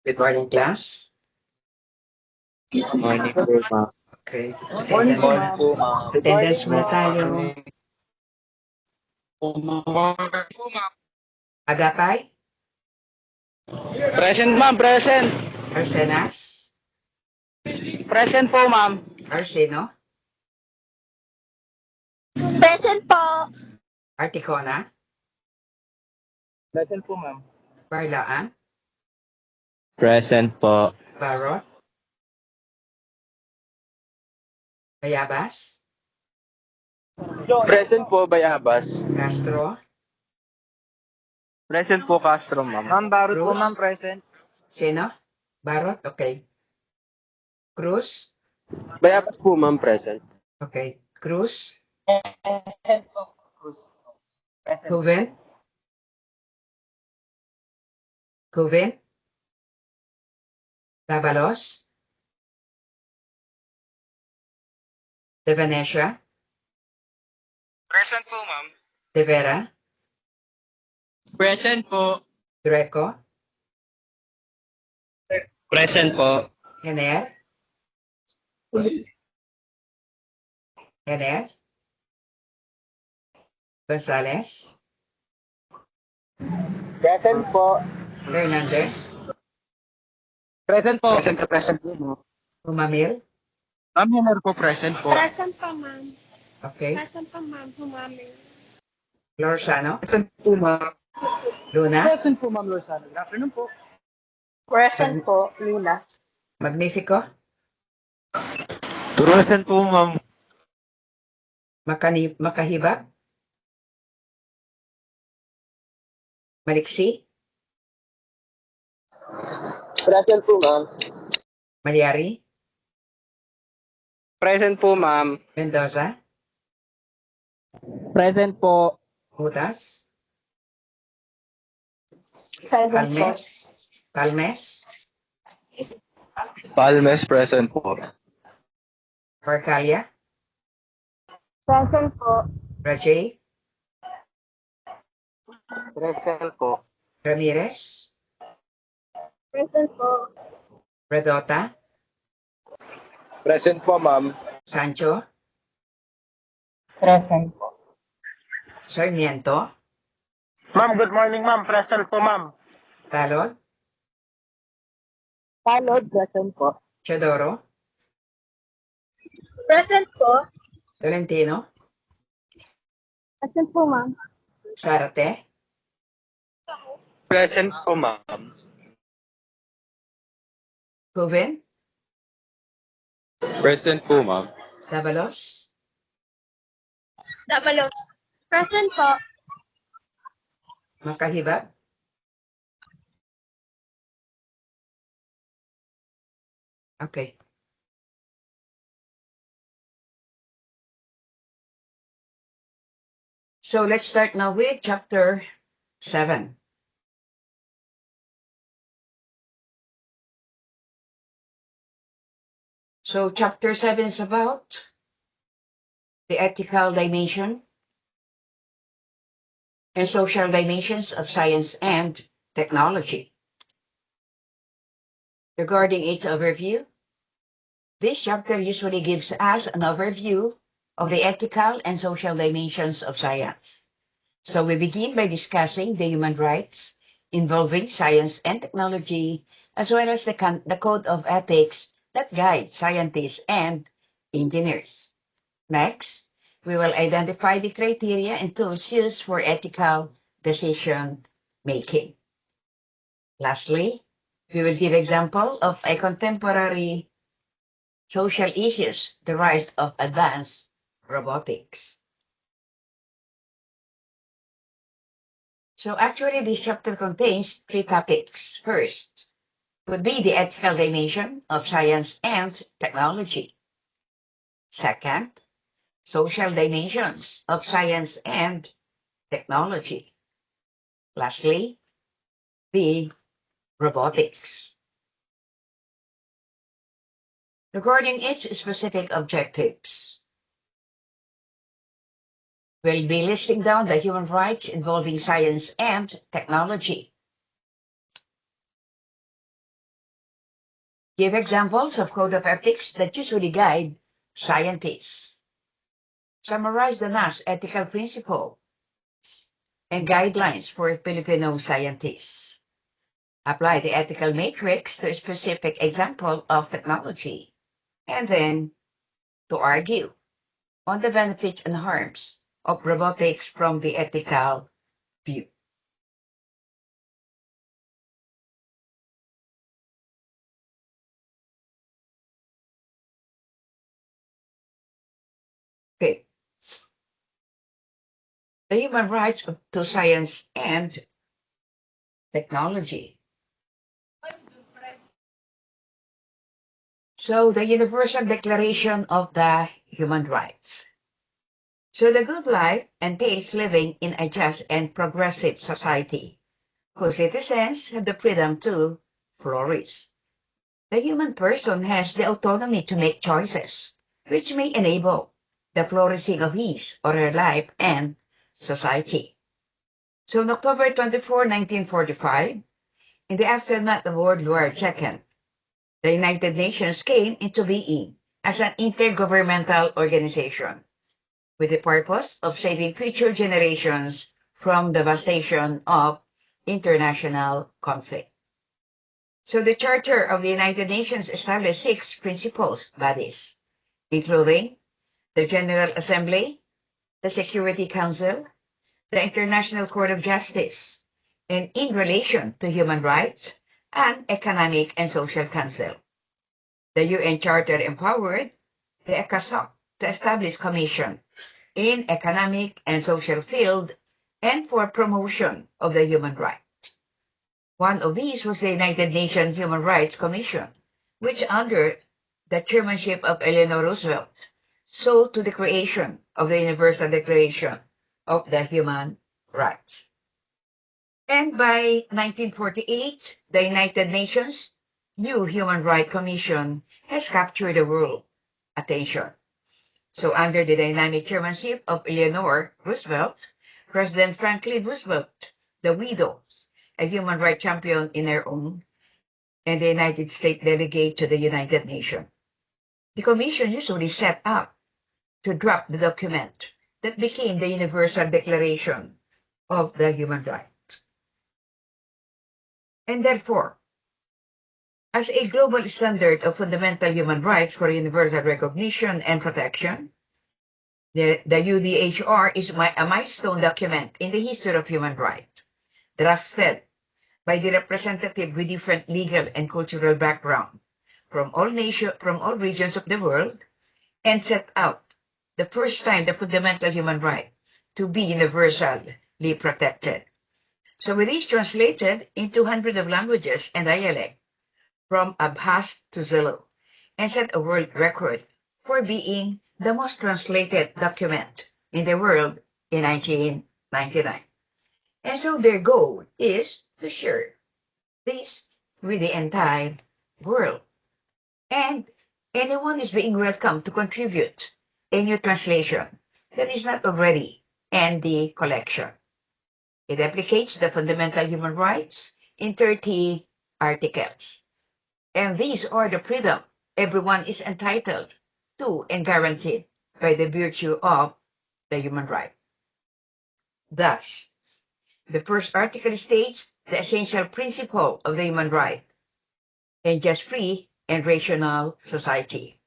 Good morning, class. Morning po, ma'am. Okay. Morning Attendance po, na. ma'am. Po, ma'am. Attendance muna Morning, tayo. Agapay, Present, ma'am. Present. Arsenas, Present po, ma'am. Arseno, Present po. Articona, Present po, ma'am. Barlaan, Present po. Barot, Bayabas, Present po, Bayabas. Castro, Present po, Castro, ma'am. Ma'am, Barut po, Cruz. ma'am. Present. Sino? Barot, okay. Cruz, Bayabas po, ma'am, present. okay. Cruz, Present po. Present. Juven, Juven, Dabalos, De Venecia, Present po, ma'am. De Vera, Present po. Greco, Present po. Hener, Hener, Gonzales, Present po. Hernandez, Present po. Present po, ma'am. Humamil, Ma'am, Hener po, present po. Present po, ma'am. okay. Present po, ma'am. Humamil. Lorsano, Present po, ma'am. Luna, Present po, ma'am Lozano. Good afternoon po. Present po, Luna. Magnifico, Present po, ma'am. Makahiba, Maliksi, Present po, ma'am. Malyari, Present po, ma'am. Mendoza, Present po. Hutas, Present po. Palmes, Palmes, Palmes, present po. Barcalia, Present po. Rajay, Present po. Ramirez, Present po. Redota, Present po, ma'am. Sancho, Present po. Sarmiento, Ma'am, good morning, ma'am. Present po, ma'am. Talod, Talod. Present po. Chodoro, Present po. Tolentino, Present po, ma'am. Sarate, Present po, ma'am. Juven, Present po, ma'am. Dabalos, Dabalos. Present po. Makahiba, okay. So let's start now with chapter 7. So chapter 7 is about the ethical dimension and social dimensions of science and technology. Regarding its overview, this chapter usually gives us an overview of the ethical and social dimensions of science. So we begin by discussing the human rights involving science and technology, as well as the code of ethics that guides scientists and engineers. Next, we will identify the criteria and tools used for ethical decision making. Lastly, we will give example of a contemporary social issues, the rise of advanced robotics. So actually, this chapter contains 3 topics. First would be the ethical dimension of science and technology. Second, social dimensions of science and technology. Lastly, the robotics. Regarding its specific objectives, we'll be listing down the human rights involving science and technology. Give examples of code of ethics that usually guide scientists. Summarize the NAS ethical principle and guidelines for Filipino scientists. Apply the ethical matrix to a specific example of technology. And then to argue on the benefits and harms of robotics from the ethical view. Okay. The human rights to science and technology. So the Universal Declaration of the Human Rights. So the good life entails living in a just and progressive society whose citizens have the freedom to flourish. The human person has the autonomy to make choices, which may enable the flourishing of his or her life and society. So on October 24, 1945, in the aftermath of World War II, the United Nations came into being as an intergovernmental organization with the purpose of saving future generations from devastation of international conflict. So the Charter of the United Nations established 6 principles bodies, including the General Assembly, the Security Council, the International Court of Justice, and in relation to human rights, and Economic and Social Council. The UN Charter empowered the ECOSOC to establish commission in economic and social field and for promotion of the human rights. One of these was the United Nations Human Rights Commission, which under the chairmanship of Eleanor Roosevelt saw to the creation of the Universal Declaration of the Human Rights. And by 1948, the United Nations new Human Rights Commission has captured the world attention. So under the dynamic chairmanship of Eleanor Roosevelt, President Franklin Roosevelt, the widow, a human rights champion in her own, and the United States delegate to the United Nations. The Commission usually set up to draft the document that became the Universal Declaration of the Human Rights. And therefore, as a global standard of fundamental human rights for universal recognition and protection, the UDHR is a milestone document in the history of human rights, drafted by the representative with different legal and cultural background from all regions of the world, and set out the first time the fundamental human right to be universally protected. So it is translated into hundreds of languages and dialects, from Abkhaz to Zulu, and set a world record for being the most translated document in the world in 1999. And so their goal is to share this with the entire world. And anyone is being welcome to contribute a new translation that is not already in the collection. It replicates the fundamental human rights in 30 articles. And these are the freedom everyone is entitled to and guaranteed by the virtue of the human right. Thus, the first article states the essential principle of the human right, a just, free, and rational society.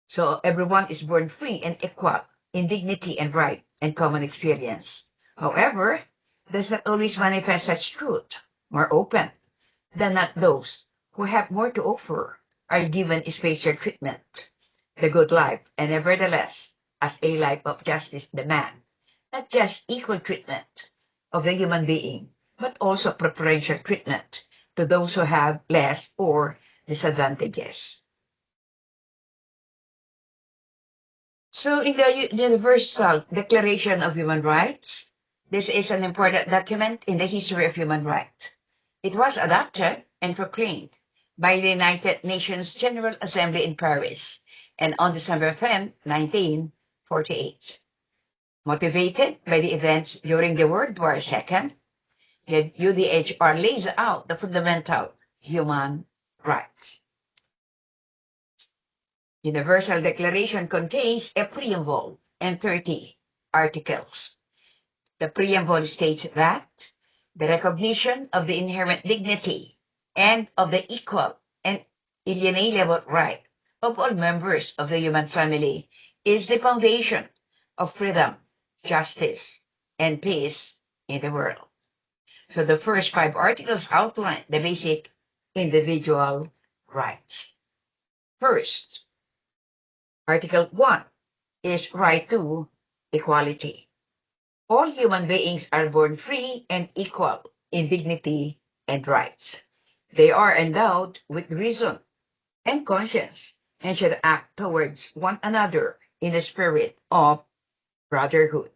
So everyone is born free and equal in dignity and right and common experience. However, does not always manifest such truth. More open than not those who have more to offer are given special treatment, the good life, and nevertheless, as a life of justice demand, not just equal treatment of the human being, but also preferential treatment to those who have less or disadvantages. So in the Universal Declaration of Human Rights, this is an important document in the history of human rights. It was adopted and proclaimed by the United Nations General Assembly in Paris and on December 10, 1948. Motivated by the events during the World War II, the UDHR lays out the fundamental human rights. Universal Declaration contains a preamble and 30 articles. The preamble states that the recognition of the inherent dignity and of the equal and inalienable right of all members of the human family is the foundation of freedom, justice, and peace in the world. So the first 5 articles outline the basic individual rights. First, Article 1 is right to equality. All human beings are born free and equal in dignity and rights. They are endowed with reason and conscience and should act towards one another in the spirit of brotherhood.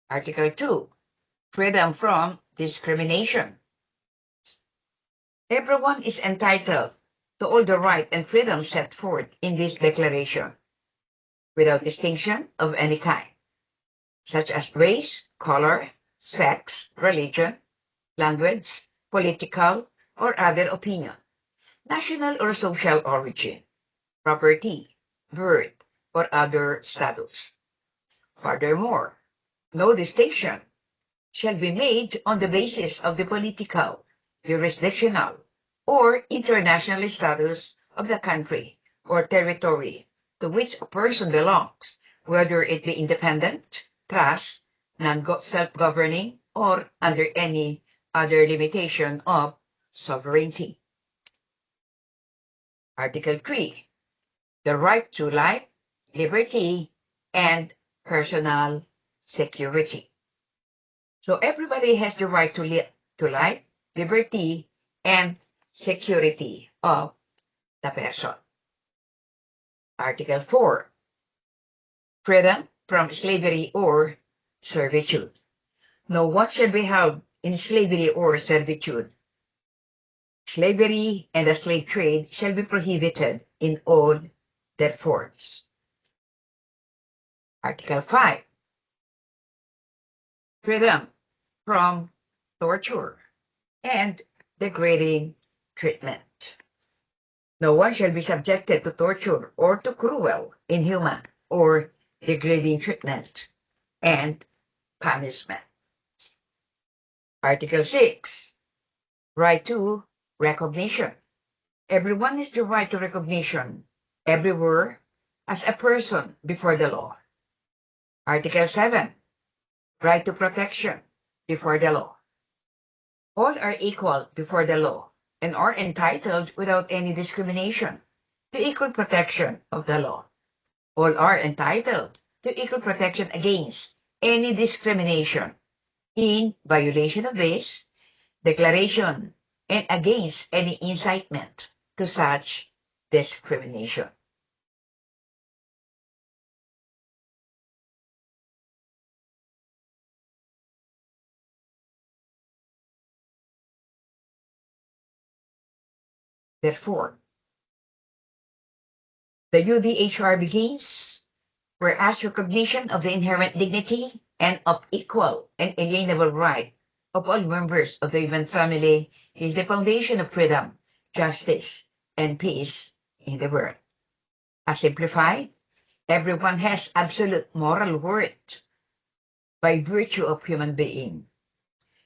Article 2, freedom from discrimination. Everyone is entitled to all the rights and freedoms set forth in this declaration, without distinction of any kind, such as race, color, sex, religion, language, political, or other opinion, national or social origin, property, birth, or other status. Furthermore, no distinction shall be made on the basis of the political, jurisdictional, or international status of the country or territory to which a person belongs, whether it be independent, trust, non-self-governing, or under any other limitation of sovereignty. Article 3, the right to life, liberty, and personal security. So everybody has the right to life, liberty, and security of the person. Article 4, freedom from slavery or servitude. No one shall be held in slavery or servitude. Slavery and the slave trade shall be prohibited in all their forms. Article 5, freedom from torture and degrading treatment. No one shall be subjected to torture or to cruel, inhuman, or degrading treatment and punishment. Article 6, right to recognition. Everyone has the right to recognition everywhere as a person before the law. Article 7, right to protection before the law. All are equal before the law and are entitled without any discrimination to equal protection of the law. All are entitled to equal protection against any discrimination in violation of this declaration and against any incitement to such discrimination. Therefore, the UDHR begins, whereas recognition of the inherent dignity and of equal and inalienable right of all members of the human family is the foundation of freedom, justice, and peace in the world. As simplified, everyone has absolute moral worth by virtue of human being.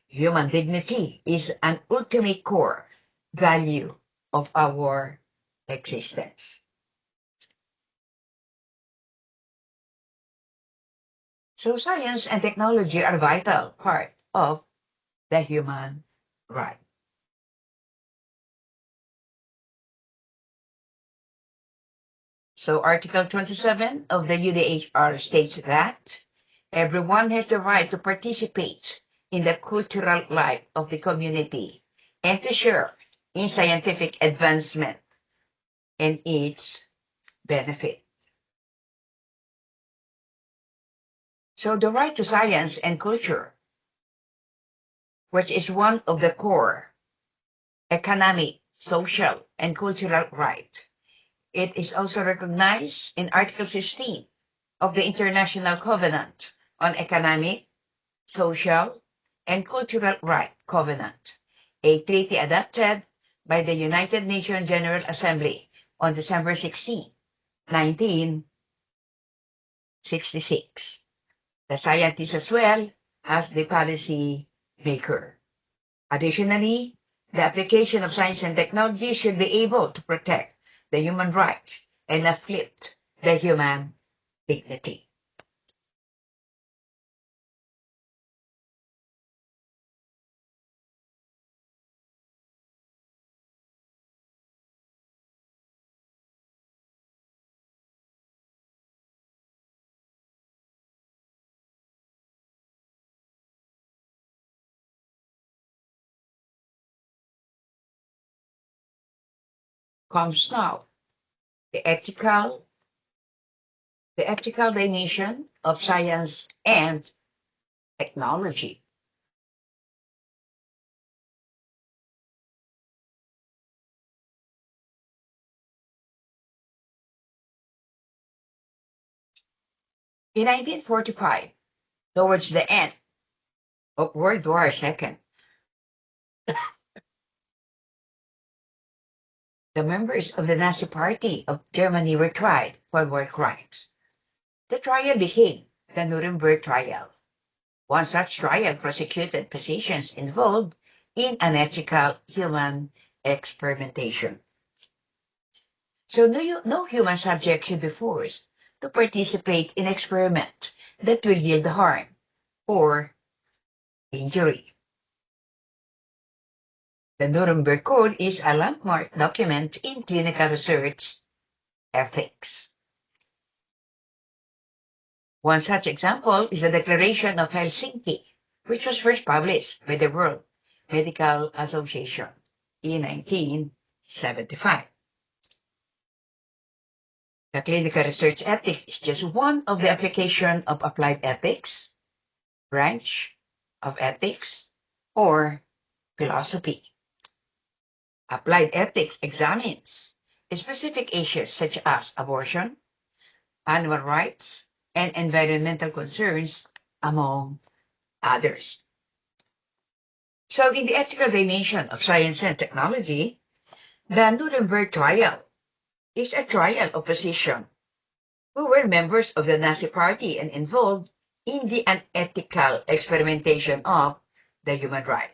Human dignity is an ultimate core value of our existence. So science and technology are a vital part of the human right. So Article 27 of the UDHR states that everyone has the right to participate in the cultural life of the community and to share in scientific advancement and its benefit. So the right to science and culture, which is one of the core economic, social, and cultural rights. It is also recognized in Article 15 of the International Covenant on Economic, Social, and Cultural Rights Covenant, a treaty adopted by the United Nations General Assembly on December 16, 1966. The scientist as well as the policy maker. Additionally, the application of science and technology should be able to protect the human rights and uplift the human dignity. Comes now the ethical dimension of science and technology. In 1945, towards the end of World War II, the members of the Nazi Party of Germany were tried for war crimes. The trial became the Nuremberg trial. One such trial prosecuted positions involved in unethical human experimentation. So no human subject should be forced to participate in experiment that will yield harm or injury. The Nuremberg Code is a landmark document in clinical research ethics. One such example is the Declaration of Helsinki, which was first published by the World Medical Association in 1975. The clinical research ethics is just one of the applications of applied ethics, branch of ethics, or philosophy. Applied ethics examines specific issues such as abortion, animal rights, and environmental concerns, among others. So in the ethical dimension of science and technology, the Nuremberg trial is a trial of physicians who were members of the Nazi Party and involved in the unethical experimentation of the human right.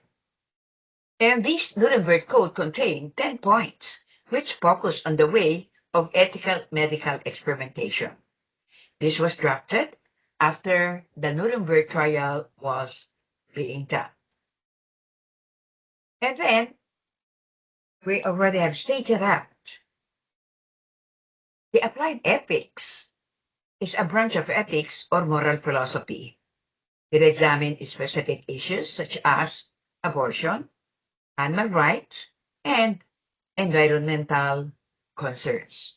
And this Nuremberg Code contained 10 points, which focus on the way of ethical medical experimentation. This was drafted after the Nuremberg trial was being done. And then, we already have stated that the applied ethics is a branch of ethics or moral philosophy. It examines specific issues such as abortion, animal rights, and environmental concerns.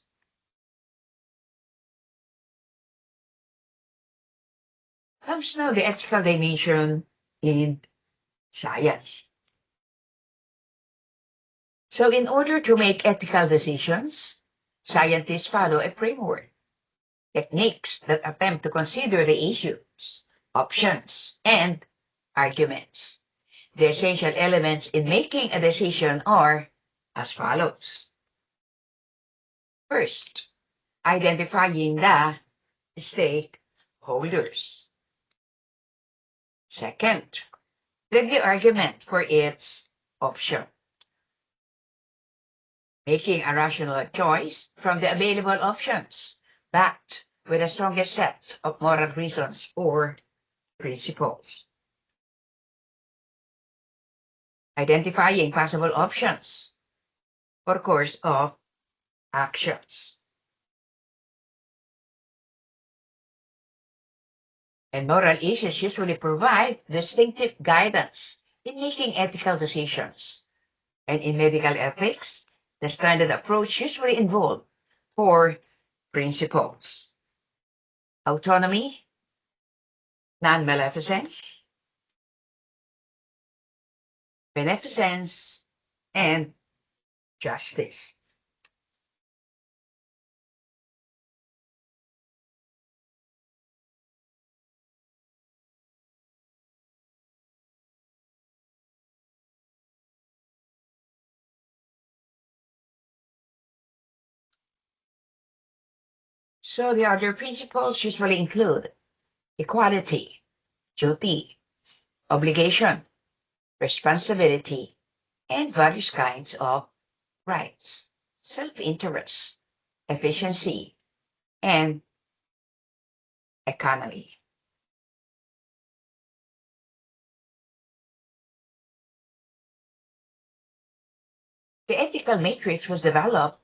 Comes now the ethical dimension in science. So in order to make ethical decisions, scientists follow a framework, techniques that attempt to consider the issues, options, and arguments. The essential elements in making a decision are as follows. First, identifying the stakeholders. Second, review argument for its option. Making a rational choice from the available options, backed with the strongest set of moral reasons or principles. Identifying possible options or course of actions. And moral issues usually provide distinctive guidance in making ethical decisions. And in medical ethics, the standard approach usually involves 4 principles: autonomy, non-maleficence, beneficence, and justice. So the other principles usually include equality, duty, obligation, responsibility, and various kinds of rights, self-interest, efficiency, and economy. The ethical matrix was developed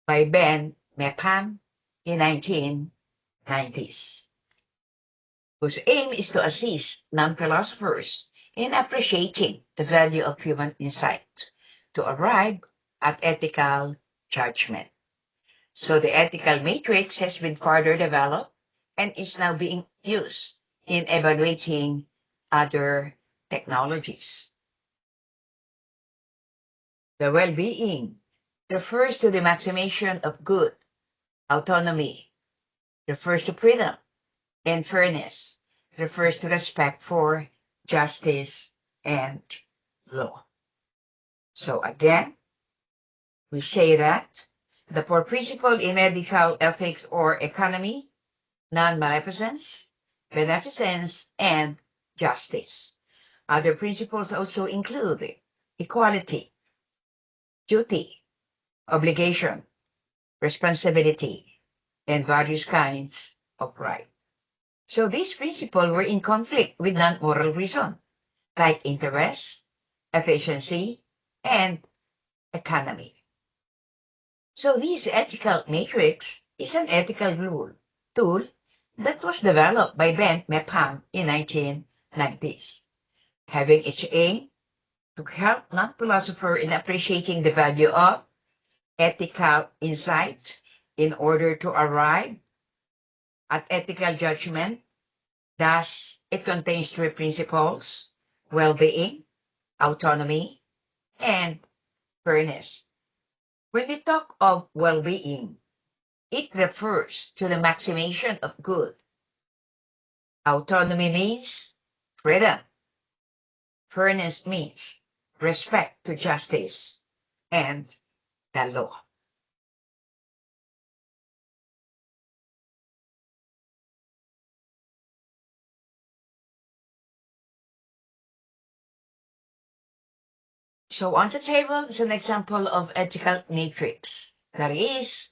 by Ben Mepham in 1990s, whose aim is to assist non-philosophers in appreciating the value of human insight to arrive at ethical judgment. So the ethical matrix has been further developed and is now being used in evaluating other technologies. The well-being refers to the maximization of good, autonomy refers to freedom, and fairness refers to respect for justice and law. So again, we say that the four principles in medical ethics or economy, non-maleficence, beneficence, and justice. Other principles also include equality, duty, obligation, responsibility, and various kinds of right. So these principles were in conflict with non-moral reason, like interest, efficiency, and economy. So this ethical matrix is an ethical rule tool that was developed by Ben Mepham in 1990s, having its aim to help non-philosophers in appreciating the value of ethical insight in order to arrive at ethical judgment. Thus, it contains three principles: well-being, autonomy, and fairness. When we talk of well-being, it refers to the maximization of good. Autonomy means freedom. Fairness means respect to justice and the law. So on the table is an example of ethical matrix. That is,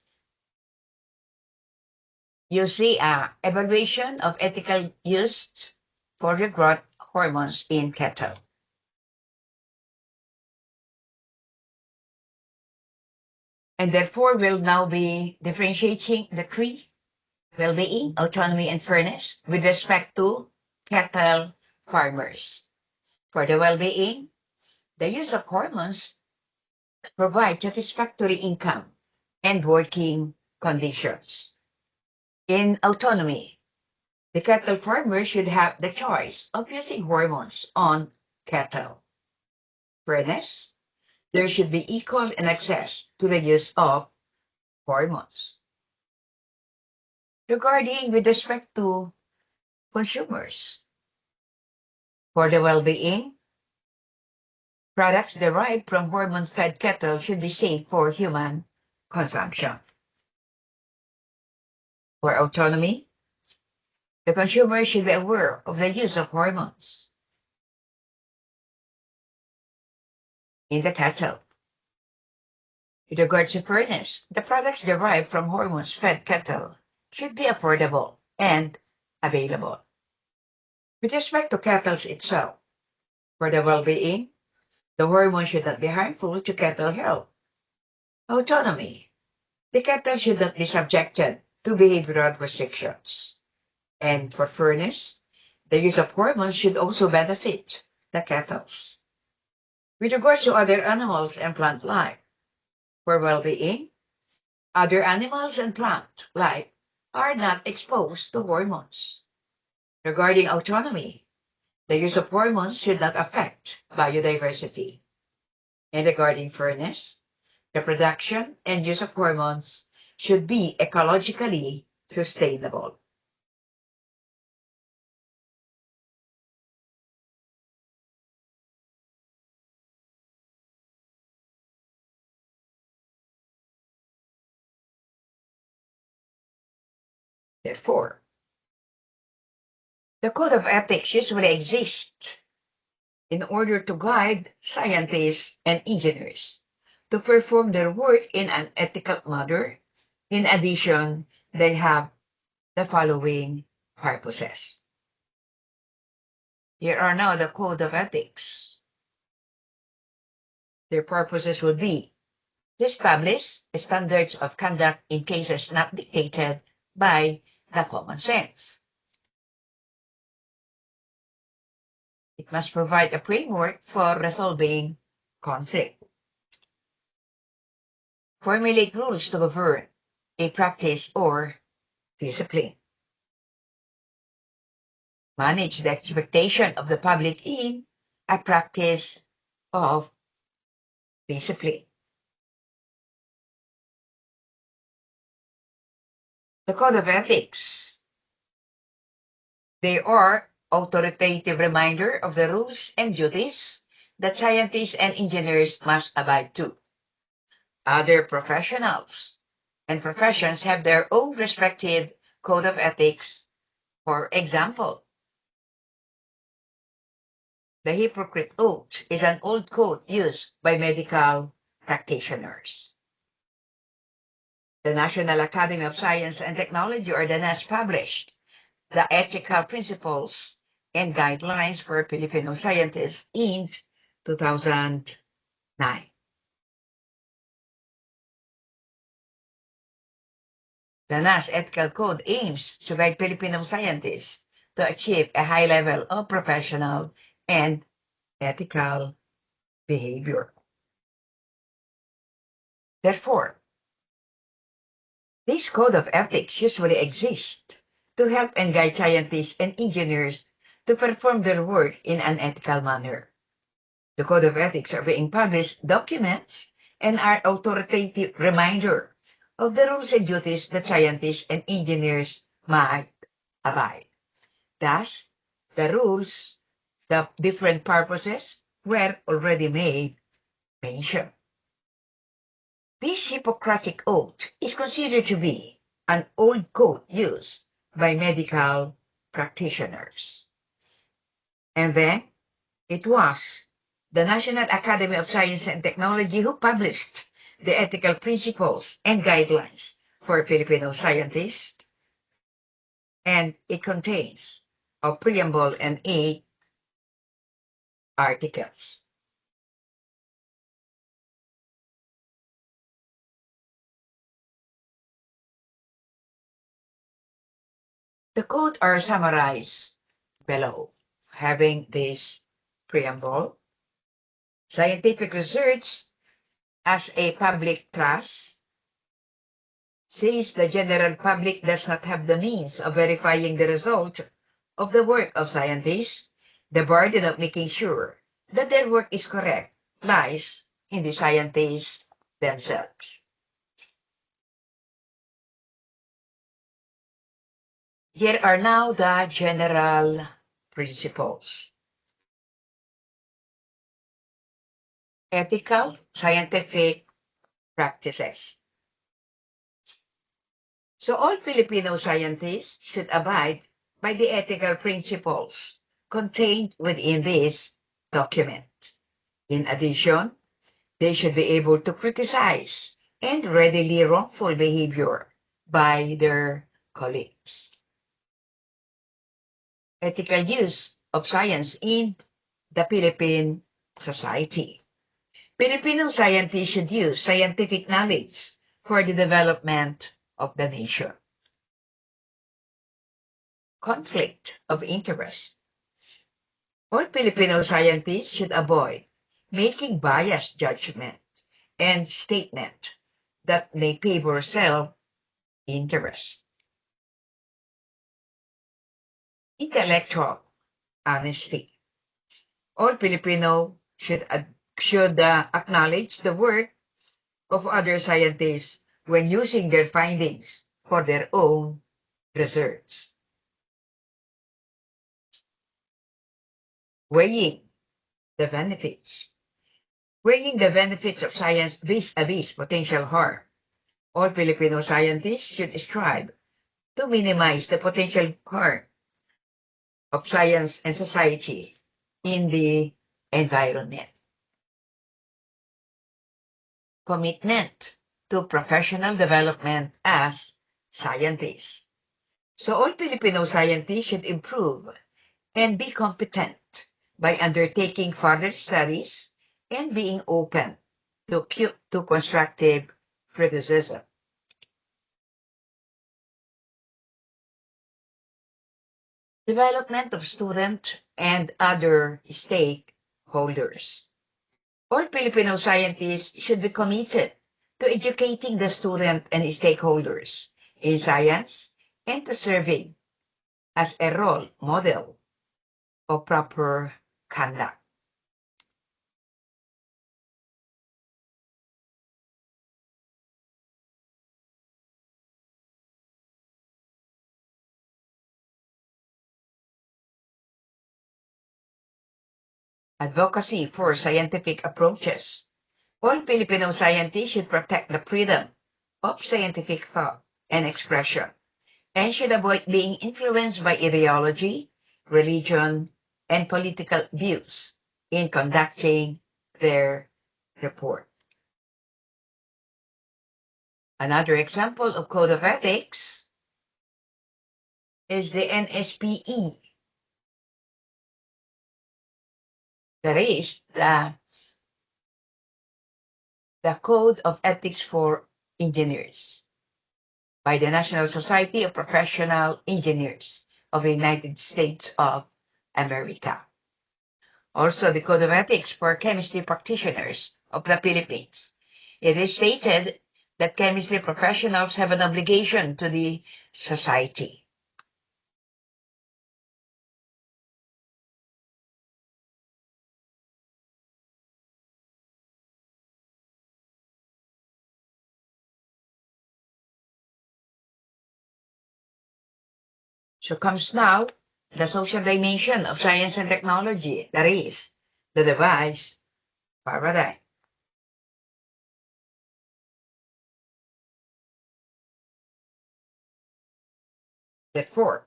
you see evaluation of ethical use for the growth hormones in cattle. And therefore, we'll now be differentiating the three: well-being, autonomy, and fairness with respect to cattle farmers. For the well-being, the use of hormones provide satisfactory income and working conditions. In autonomy, the cattle farmer should have the choice of using hormones on cattle. Fairness, there should be equal access to the use of hormones. Regarding with respect to consumers, for the well-being, products derived from hormone-fed cattle should be safe for human consumption. For autonomy, the consumer should be aware of the use of hormones in the cattle. With regards to fairness, the products derived from hormones-fed cattle should be affordable and available. With respect to cattle itself, for the well-being, the hormone should not be harmful to cattle health. Autonomy, the cattle should not be subjected to behavioral restrictions. And for fairness, the use of hormones should also benefit the cattle. With regards to other animals and plant life, for well-being, other animals and plant life are not exposed to hormones. Regarding autonomy, the use of hormones should not affect biodiversity. And regarding fairness, the production and use of hormones should be ecologically sustainable. Therefore, the code of ethics usually exists in order to guide scientists and engineers to perform their work in an ethical manner. In addition, they have the following purposes. Here are now the code of ethics. Their purposes would be to establish standards of conduct in cases not dictated by the common sense. It must provide a framework for resolving conflict. Formulate rules to govern a practice or discipline. Manage the expectation of the public in a practice of discipline. The Code of Ethics. They are authoritative reminder of the rules and duties that scientists and engineers must abide to. Other professionals and professions have their own respective code of ethics. For example, the Hippocratic Oath is an old code used by medical practitioners. The National Academy of Science and Technology, or the NAS, published the Ethical Principles and Guidelines for Filipino Scientists in 2009. The NAS Ethical Code aims to guide Filipino scientists to achieve a high level of professional and ethical behavior. Therefore, this code of ethics usually exists to help and guide scientists and engineers to perform their work in an ethical manner. The code of ethics are being published documents and are authoritative reminder of the rules and duties that scientists and engineers might abide. Thus, the rules, the different purposes were already made mention. This Hippocratic Oath is considered to be an old code used by medical practitioners. And then, it was the National Academy of Science and Technology who published the Ethical Principles and Guidelines for Filipino Scientists, and it contains a preamble and 8 articles. The code are summarized below, having this preamble. Scientific research as a public trust, since the general public does not have the means of verifying the result of the work of scientists, the burden of making sure that their work is correct lies in the scientists themselves. Here are now the general principles. Ethical scientific practices. So all Filipino scientists should abide by the ethical principles contained within this document. In addition, they should be able to criticize and readily wrongful behavior by their colleagues. Ethical use of science in the Philippine society. Filipino scientists should use scientific knowledge for the development of the nation. Conflict of interest. All Filipino scientists should avoid making biased judgment and statement that may favor self-interest. Intellectual honesty. All Filipino should acknowledge the work of other scientists when using their findings for their own research. Weighing the benefits. Weighing the benefits of science vis-a-vis potential harm. All Filipino scientists should strive to minimize the potential harm of science and society in the environment. Commitment to professional development as scientists. So all Filipino scientists should improve and be competent by undertaking further studies and being open to constructive criticism. Development of student and other stakeholders. All Filipino scientists should be committed to educating the student and stakeholders in science and to serving as a role model of proper conduct. Advocacy for scientific approaches. All Filipino scientists should protect the freedom of scientific thought and expression and should avoid being influenced by ideology, religion, and political views in conducting their report. Another example of code of ethics is the NSPE. That is the Code of Ethics for Engineers by the National Society of Professional Engineers of the United States of America. Also, the Code of Ethics for Chemistry Practitioners of the Philippines. It is stated that chemistry professionals have an obligation to the society. So comes now the social dimension of science and technology, that is, the device paradigm. Therefore,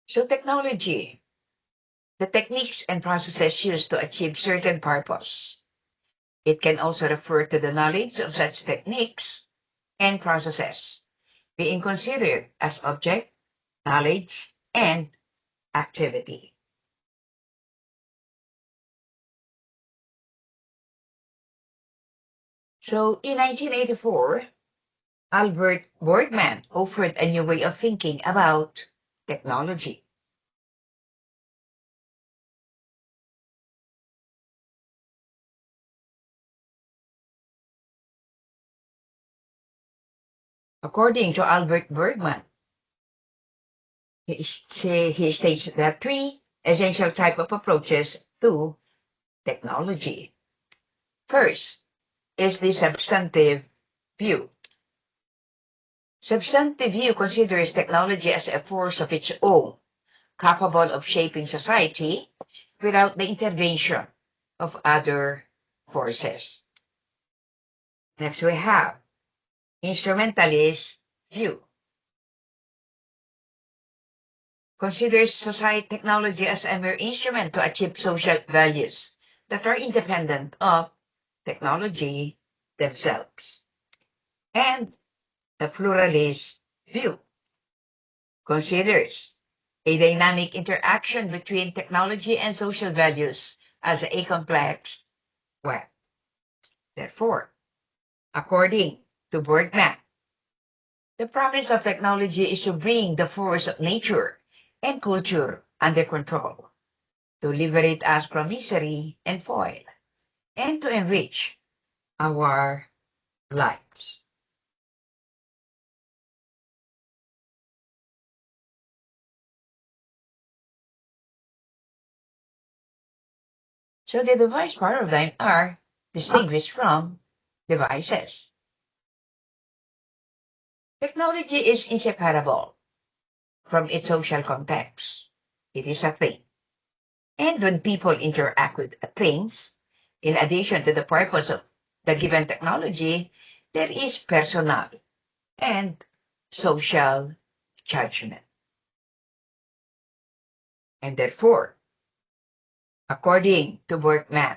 so technology, the techniques and processes used to achieve certain purpose. It can also refer to the knowledge of such techniques and processes being considered as object, knowledge, and activity. So in 1984, Albert Borgman offered a new way of thinking about technology. According to Albert Bergman, he states that three essential types of approaches to technology. First is the substantive view. Substantive view considers technology as a force of its own, capable of shaping society without the intervention of other forces. Next we have instrumentalist view. Considers society technology as a mere instrument to achieve social values that are independent of technology themselves. And the pluralist view considers a dynamic interaction between technology and social values as a complex web. Therefore, according to Bergman, the promise of technology is to bring the force of nature and culture under control, to liberate us from misery and toil, and to enrich our lives. So the device paradigm are distinguished from devices. Technology is inseparable from its social context. It is a thing. And when people interact with things, In addition to the purpose of the given technology, there is personal and social judgment. And therefore, according to Workman,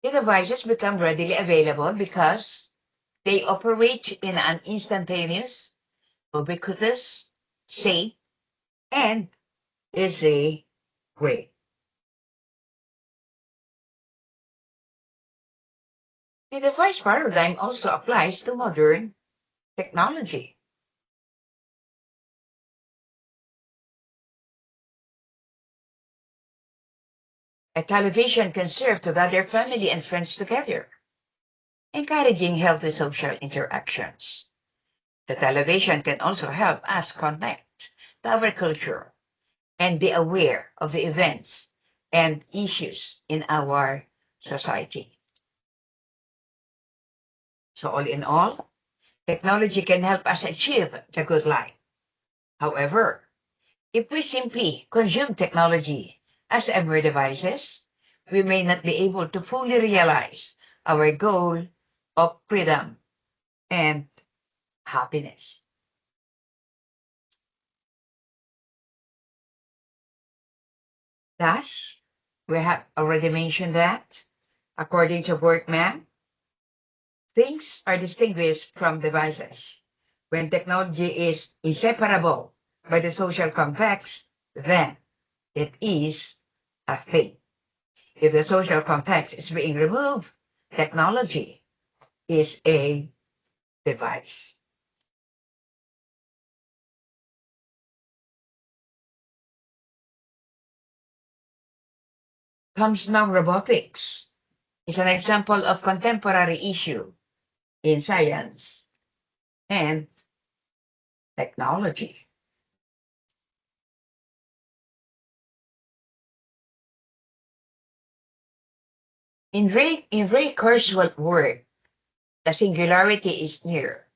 the devices become readily available because they operate in an instantaneous, ubiquitous, safe, and easy way. The device paradigm also applies to modern technology. A television can serve to gather family and friends together, encouraging healthy social interactions. The television can also help us connect to our culture and be aware of the events and issues in our society. So all in all, technology can help us achieve the good life. However, if we simply consume technology as mere devices, we may not be able to fully realize our goal of freedom and happiness. Thus, we have already mentioned that, according to Workman, things are distinguished from devices. When technology is inseparable by the social context, then it is a thing. If the social context is being removed, technology is a device. Comes now robotics. Is an example of contemporary issue in science and technology. In Ray Kurzweil's work, the singularity is near.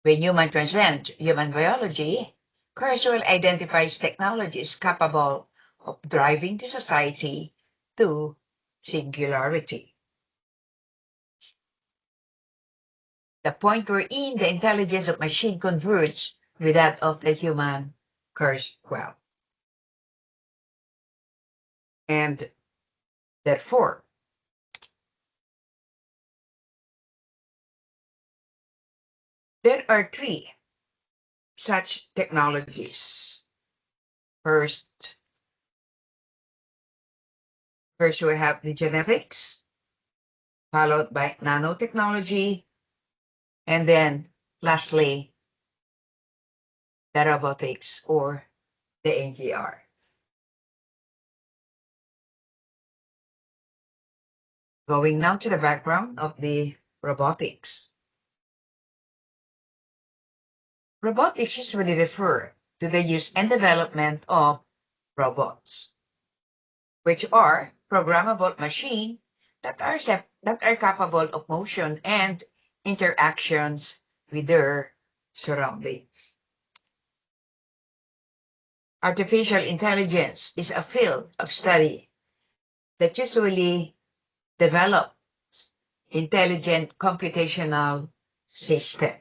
When human transcend human biology, Kurzweil identifies technologies capable of driving the society to singularity. The point wherein the intelligence of machine converges with that of the human Kurzweil. And therefore, there are three such technologies. First we have the genetics, followed by nanotechnology, and then lastly, the robotics or the NGR. Going now to the background of the robotics. Robotics usually refer to the use and development of robots, which are programmable machines that are capable of motion and interactions with their surroundings. Artificial intelligence is a field of study that usually develops intelligent computational systems.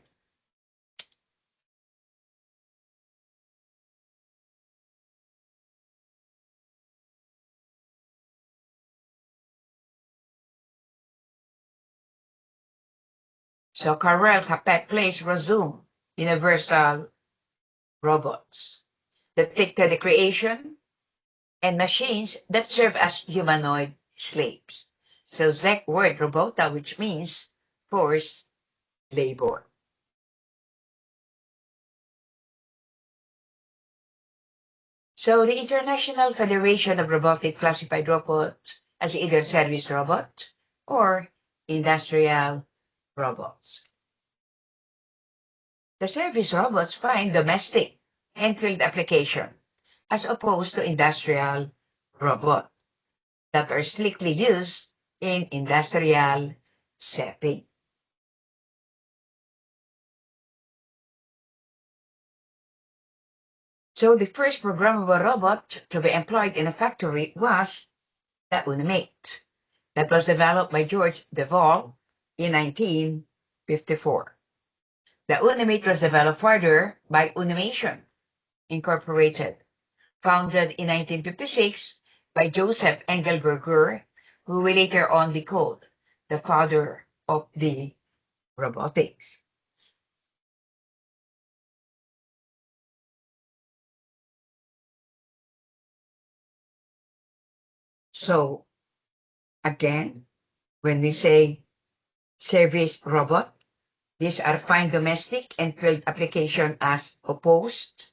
So Karel Capek plays Razum, Universal Robots, depicted the creation and machines that serve as humanoid slaves. So Zek word robota, which means forced labor. So the International Federation of Robotic classified robots as either service robot or industrial robots. The service robots find domestic and field application as opposed to industrial robots that are strictly used in industrial setting. So the first programmable robot to be employed in a factory was the Unimate, that was developed by George Devol in 1954. The Unimate was developed further by Unimation Incorporated, founded in 1956 by Joseph Engelberger, who will later on be called the father of the robotics. So again, when we say service robot, these are fine domestic and field application as opposed,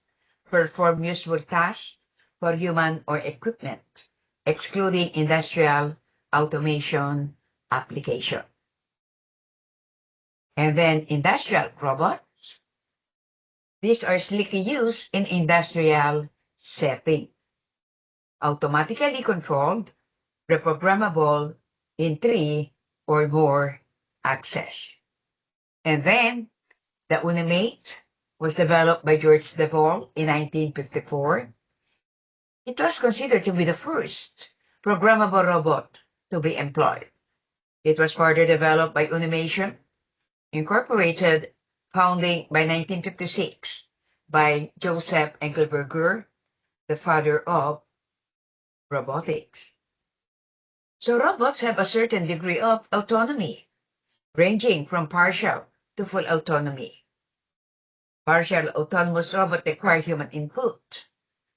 perform useful tasks for human or equipment, excluding industrial automation application. And then industrial robots. These are slickly used in industrial setting, automatically controlled, reprogrammable in 3 or more axes. And then the Unimate was developed by George Devol in 1954. It was considered to be the first programmable robot to be employed. It was further developed by Unimation Incorporated, founding by 1956 by Joseph Engelberger, the father of robotics. So robots have a certain degree of autonomy, ranging from partial to full autonomy. Partial autonomous robots require human input.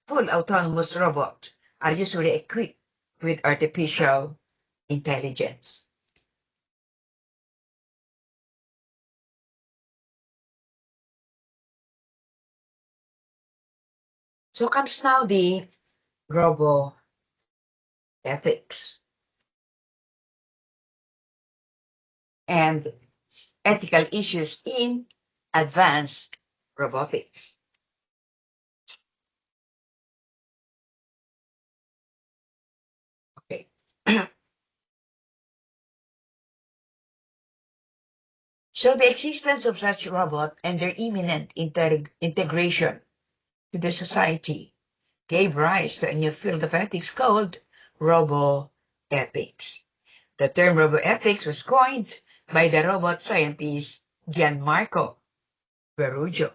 Full autonomous robots are usually equipped with artificial intelligence. So comes now the robo-ethics and ethical issues in advanced robotics. Okay. So the existence of such robot and their imminent integration to the society gave rise to a new field of ethics called robo-ethics. The term robo-ethics was coined by the robot scientist Gianmarco Verugio.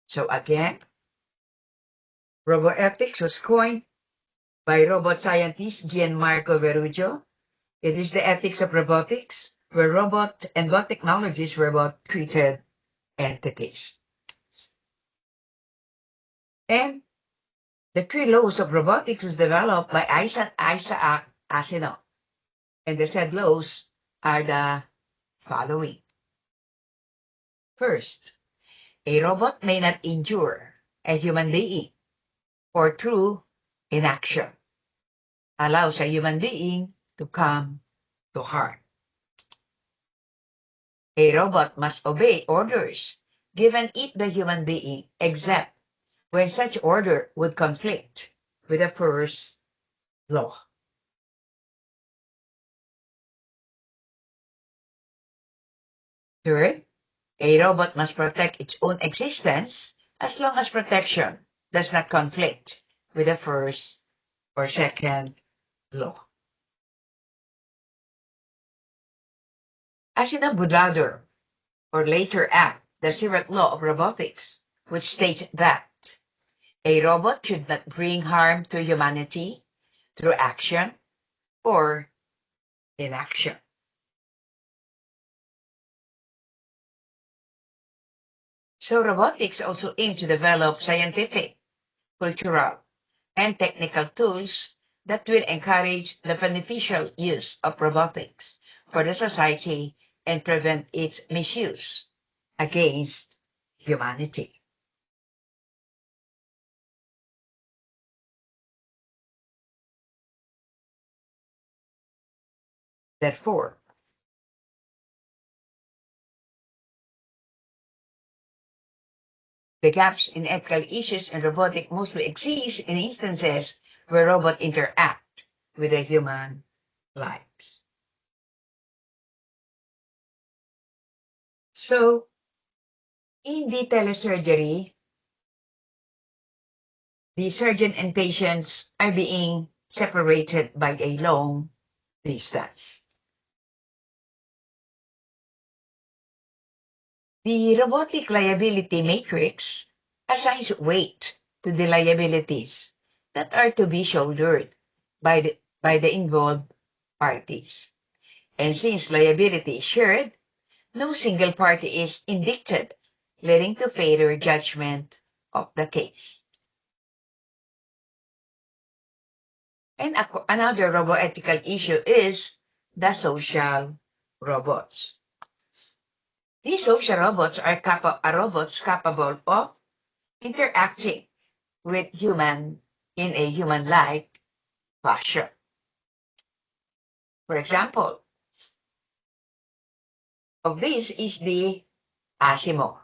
So again, robo-ethics was coined by robot scientist Gianmarco Verugio. It is the ethics of robotics, where robot and bot technologies were both treated entities. And the 3 laws of robotics was developed by Isaac Asimov. And the said laws are the following. First, a robot may not injure a human being or through inaction allows a human being to come to harm. A robot must obey orders given it the human being, except when such order would conflict with the first law. Third, a robot must protect its own existence as long as protection does not conflict with the first or second law. Asimov would rather or later add the 7th law of robotics, which states that a robot should not bring harm to humanity through action or inaction. So robotics also aim to develop scientific, cultural, and technical tools that will encourage the beneficial use of robotics for the society and prevent its misuse against humanity. Therefore, the gaps in ethical issues in robotics mostly exist in instances where robots interact with the human lives. So, in the telesurgery, the surgeon and patients are being separated by a long distance. The robotic liability matrix assigns weight to the liabilities that are to be shouldered by the involved parties. And since liability is shared, no single party is indicted, leading to fairer judgment of the case. And another roboethical issue is the social robots. These social robots are robots capable of interacting with human in a human-like fashion. For example, of this is the ASIMO,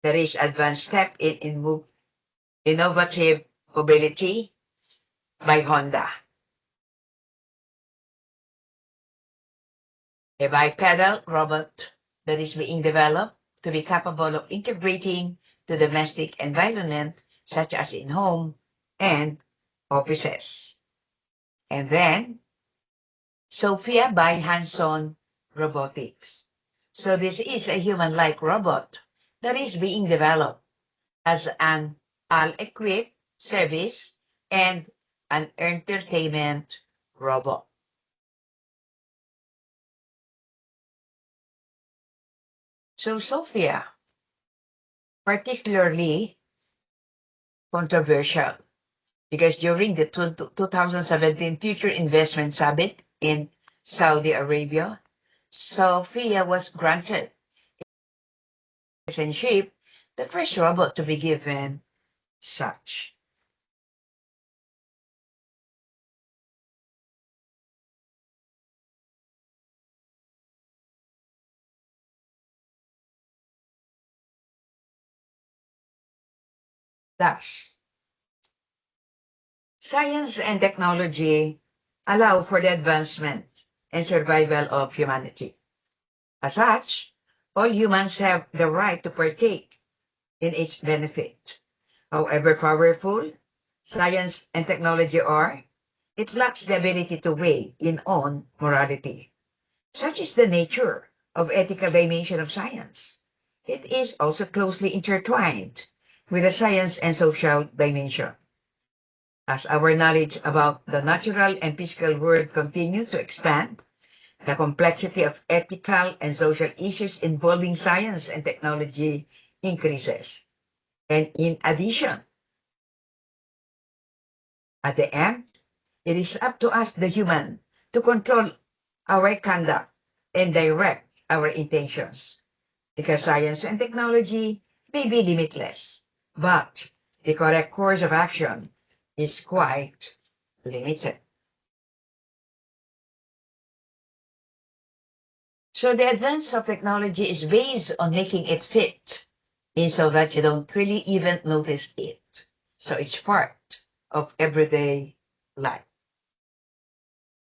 that is advanced step in innovative mobility by Honda. A bipedal robot that is being developed to be capable of integrating to domestic environment such as in home and offices. And then Sophia by Hanson Robotics. So this is a human-like robot that is being developed as an all-equipped service and an entertainment robot. So Sophia, particularly controversial because during the 2017 Future Investment Summit in Saudi Arabia, Sophia was granted citizenship, the first robot to be given such. Thus, science and technology allow for the advancement and survival of humanity. As such, all humans have the right to partake in its benefit. However powerful science and technology are, it lacks the ability to weigh in on morality. Such is the nature of ethical dimension of science. It is also closely intertwined with the science and social dimension. As our knowledge about the natural and physical world continue to expand, the complexity of ethical and social issues involving science and technology increases. And in addition, at the end, it is up to us, the human, to control our conduct and direct our intentions. Because science and technology may be limitless, but the correct course of action is quite limited. So the advance of technology is based on making it fit in so that you don't really even notice it. So it's part of everyday life.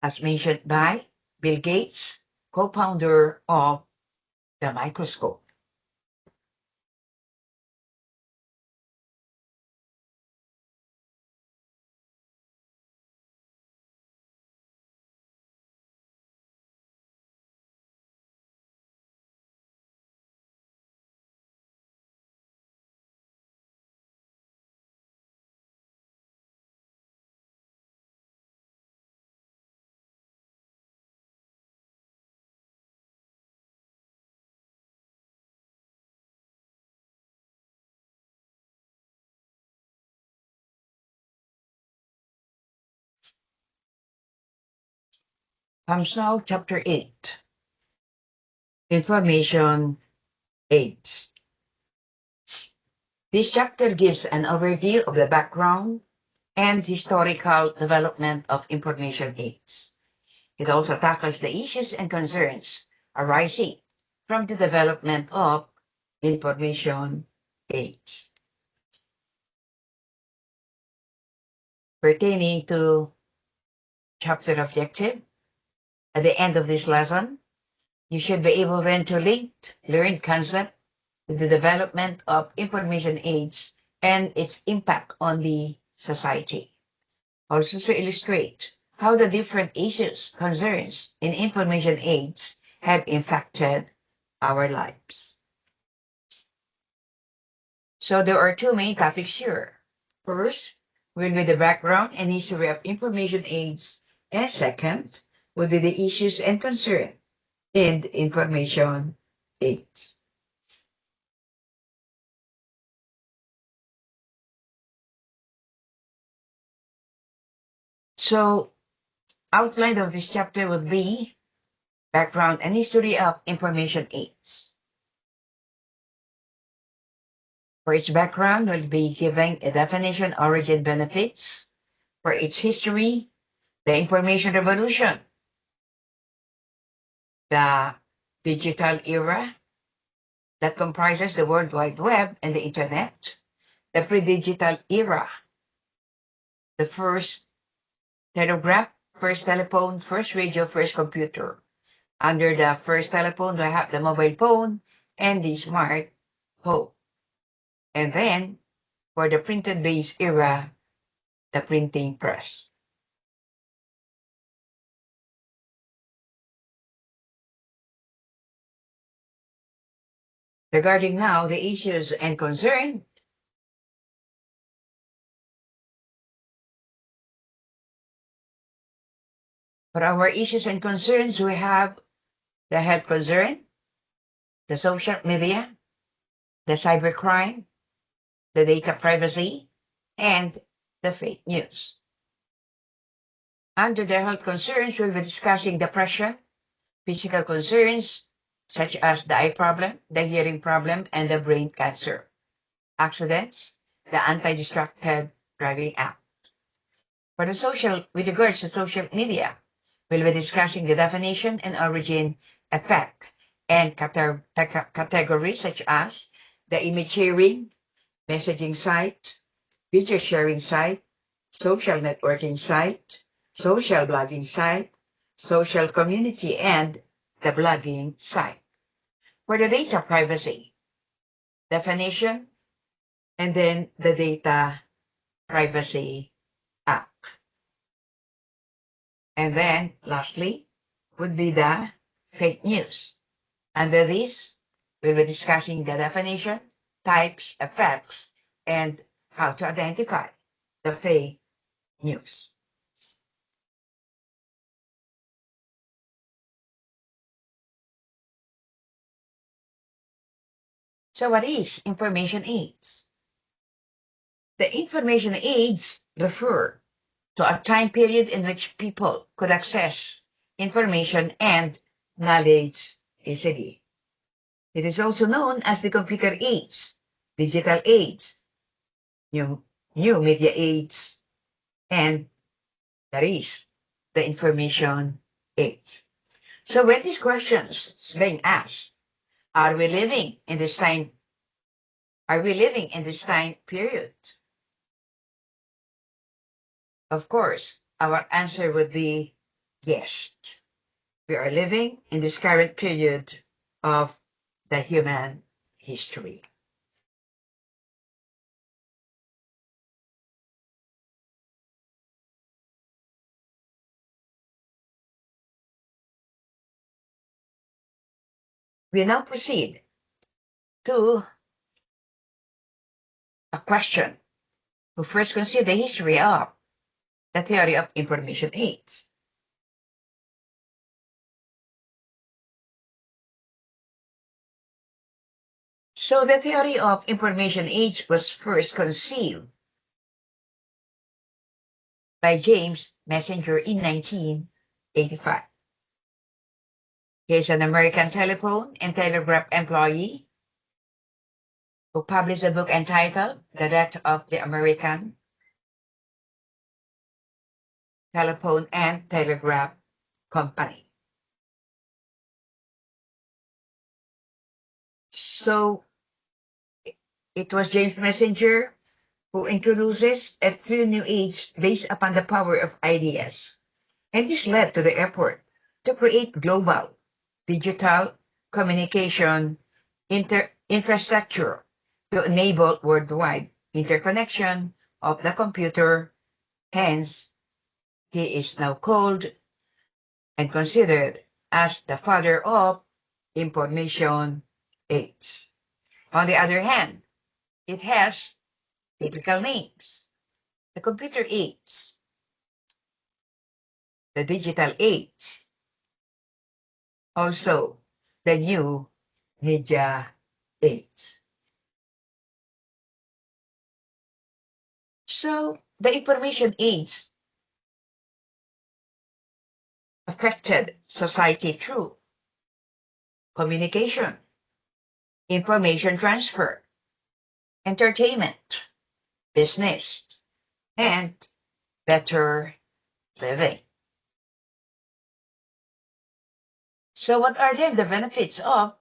As mentioned by Bill Gates, co-founder of the microscope. Comes now chapter 8, Information Aids. This chapter gives an overview of the background and historical development of information aids. It also tackles the issues and concerns arising from the development of information aids. Pertaining to chapter objective, at the end of this lesson, you should be able then to link learned concept with the development of information aids and its impact on the society. Also to illustrate how the different issues, concerns in information age have impacted our lives. So there are two main topics here. First will be the background and history of information age, and second will be the issues and concern in the information age. So outline of this chapter would be background and history of information age. For its background, we'll be giving a definition, origin, benefits. For its history, the information revolution, the digital era that comprises the World Wide Web and the Internet, the pre-digital era, the first telegraph, first telephone, first radio, first computer. Under the first telephone, we have the mobile phone and the smart home. And then, for the printed-based era, the printing press. Regarding now the issues and concern, for our issues and concerns, we have the health concern, the social media, the cybercrime, the data privacy, and the fake news. Under the health concerns, we'll be discussing depression, physical concerns, such as the eye problem, the hearing problem, and the brain cancer. Accidents, the anti-distracted driving act. For the social, with regards to social media, we'll be discussing the definition and origin, effect, and categories such as the image sharing, messaging site, video sharing site, social networking site, social blogging site, social community, and the blogging site. For the data privacy, definition, and then the Data Privacy Act. And then lastly would be the fake news. Under this, we will be discussing the definition, types, effects, and how to identify the fake news. So what is information age? The information age refer to a time period in which people could access information and knowledge easily. It is also known as the computer age, digital age, new media age, and that is the information age. So when these questions is being asked, are we living in this time? Are we living in this time period? Of course, our answer would be yes. We are living in this current period of the human history. We now proceed to a question. We first consider the history of the theory of information age. So the theory of information age was first conceived by James Messenger in 1985. He is an American telephone and telegraph employee who published a book entitled The Death of the American Telephone and Telegraph Company. So it was James Messenger who introduces a true new age based upon the power of ideas. And this led to the effort to create global digital communication infrastructure to enable worldwide interconnection of the computer. Hence, he is now called and considered as the father of information age. On the other hand, it has typical names: the computer age, the digital age, also the new media age. So the information age affected society through communication, information transfer, entertainment, business, and better living. So what are then the benefits of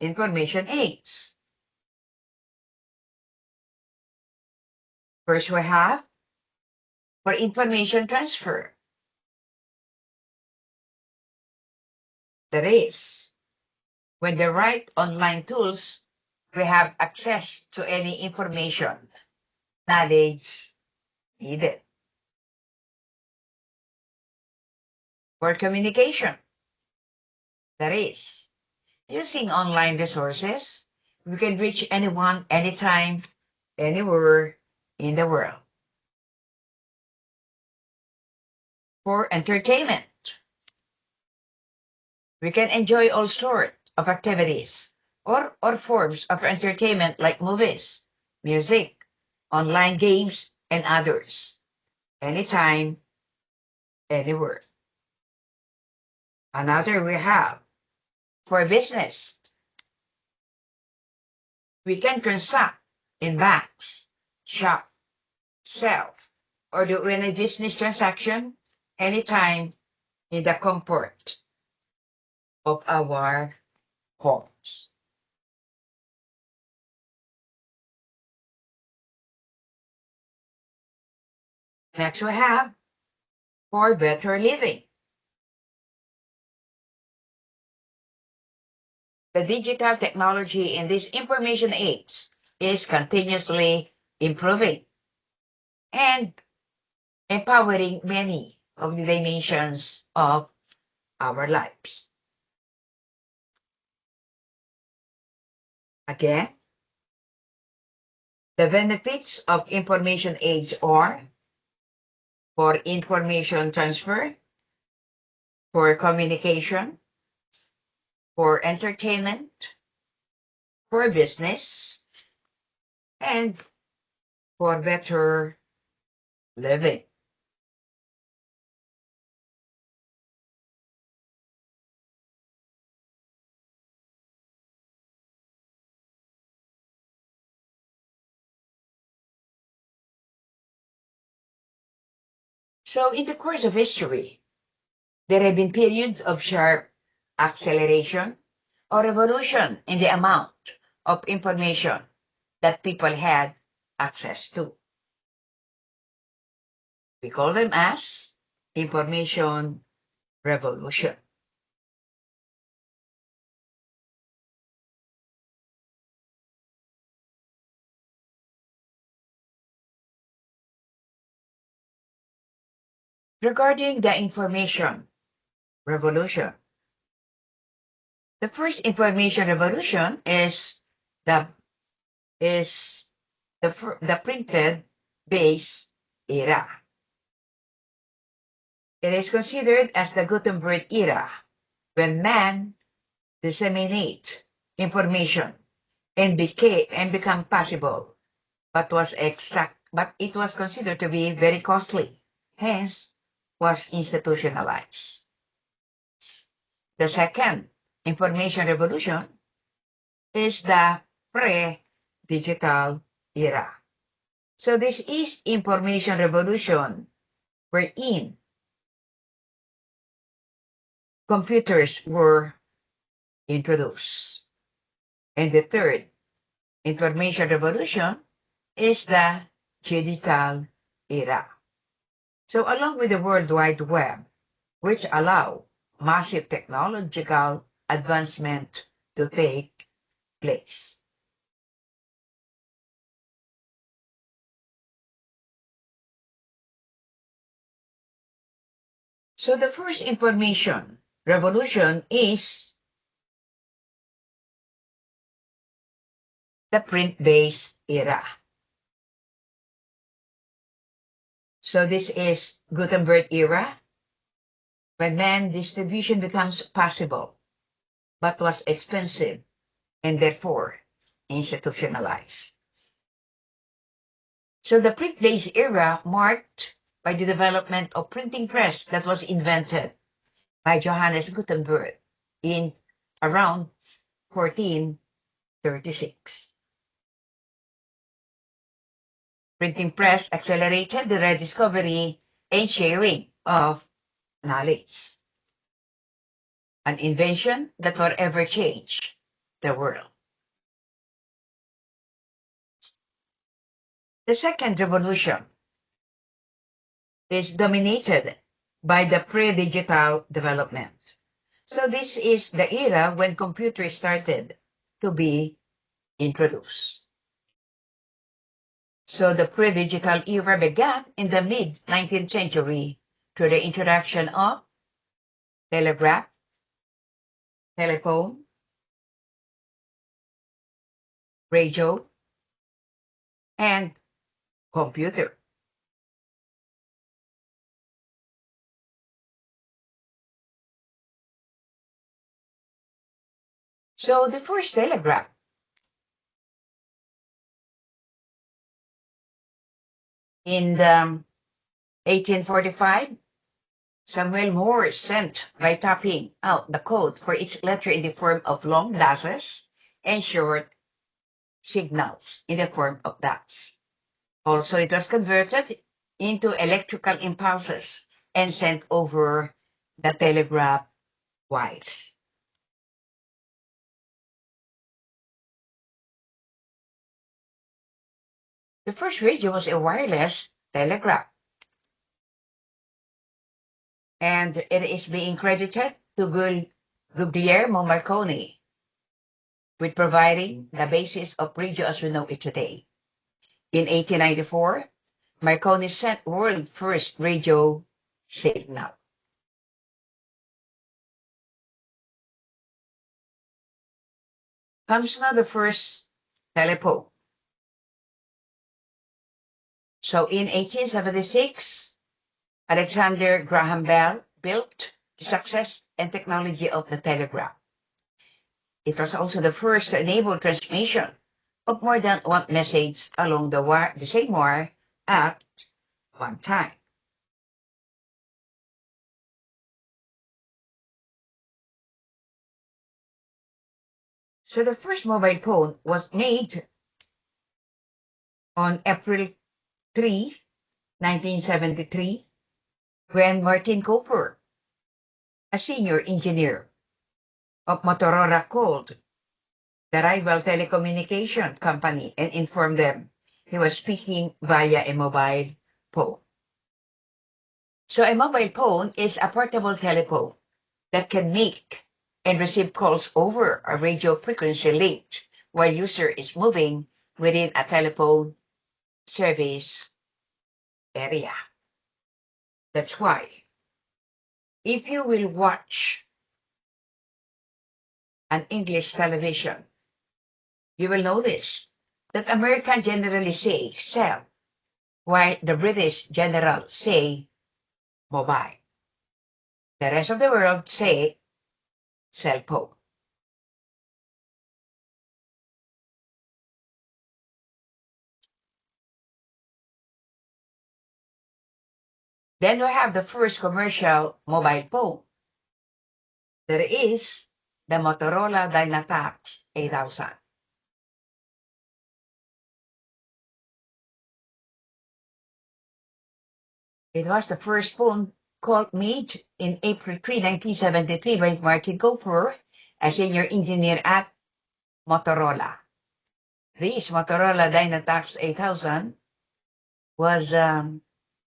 information age? First, we have for information transfer. That is, when the right online tools, we have access to any information, knowledge needed. For communication, that is, using online resources, we can reach anyone, anytime, anywhere in the world. For entertainment, we can enjoy all sorts of activities or forms of entertainment like movies, music, online games, and others, anytime, anywhere. Another we have for business. We can transact in banks, shop, sell, or do any business transaction anytime in the comfort of our homes. Next we have for better living. The digital technology in this information age is continuously improving and empowering many of the dimensions of our lives. Again, the benefits of information age are for information transfer, for communication, for entertainment, for business, and for better living. So in the course of history, there have been periods of sharp acceleration or revolution in the amount of information that people had access to. We call them as information revolution. Regarding the information revolution, the first information revolution is the printed base era. It is considered as the Gutenberg era, when man disseminates information and become possible, but it was considered to be very costly, hence was institutionalized. The second information revolution is the pre-digital era. So this is information revolution wherein computers were introduced. And the third information revolution is the digital era. So along with the World Wide Web, which allow massive technological advancement to take place. So the first information revolution is the print-based era. So this is Gutenberg era, when mass distribution becomes possible, but was expensive and therefore institutionalized. So the print-based era marked by the development of printing press that was invented by Johannes Gutenberg in around 1436. Printing press accelerated the rediscovery and sharing of knowledge, an invention that forever changed the world. The second revolution is dominated by the pre-digital development. So this is the era when computers started to be introduced. So the pre-digital era began in the mid-19th century through the introduction of telegraph, telephone, radio, and computer. So the first telegraph in the 1845, Samuel Morse sent by tapping out the code for each letter in the form of long dashes and short signals in the form of dots. Also, it was converted into electrical impulses and sent over the telegraph wires. The first radio was a wireless telegraph, and it is being credited to Guglielmo Marconi with providing the basis of radio as we know it today. In 1894, Marconi sent world first radio signal. Comes now the first telephone. So in 1876, Alexander Graham Bell built the success and technology of the telegraph. It was also the first to enable transmission of more than one message along the same wire at one time. So the first mobile phone was made on April 3, 1973, when Martin Cooper, a senior engineer of Motorola, called the rival telecommunication company and informed them he was speaking via a mobile phone. So a mobile phone is a portable telephone that can make and receive calls over a radio frequency link while user is moving within a telephone service area. That's why if you will watch an English television, you will notice that Americans generally say cell, while the British general say mobile. The rest of the world say cell phone. Then we have the first commercial mobile phone. There is the Motorola Dynatax 8000. It was the first phone call made in April 3, 1973 by Martin Cooper, a senior engineer at Motorola. This Motorola Dynatax 8000 was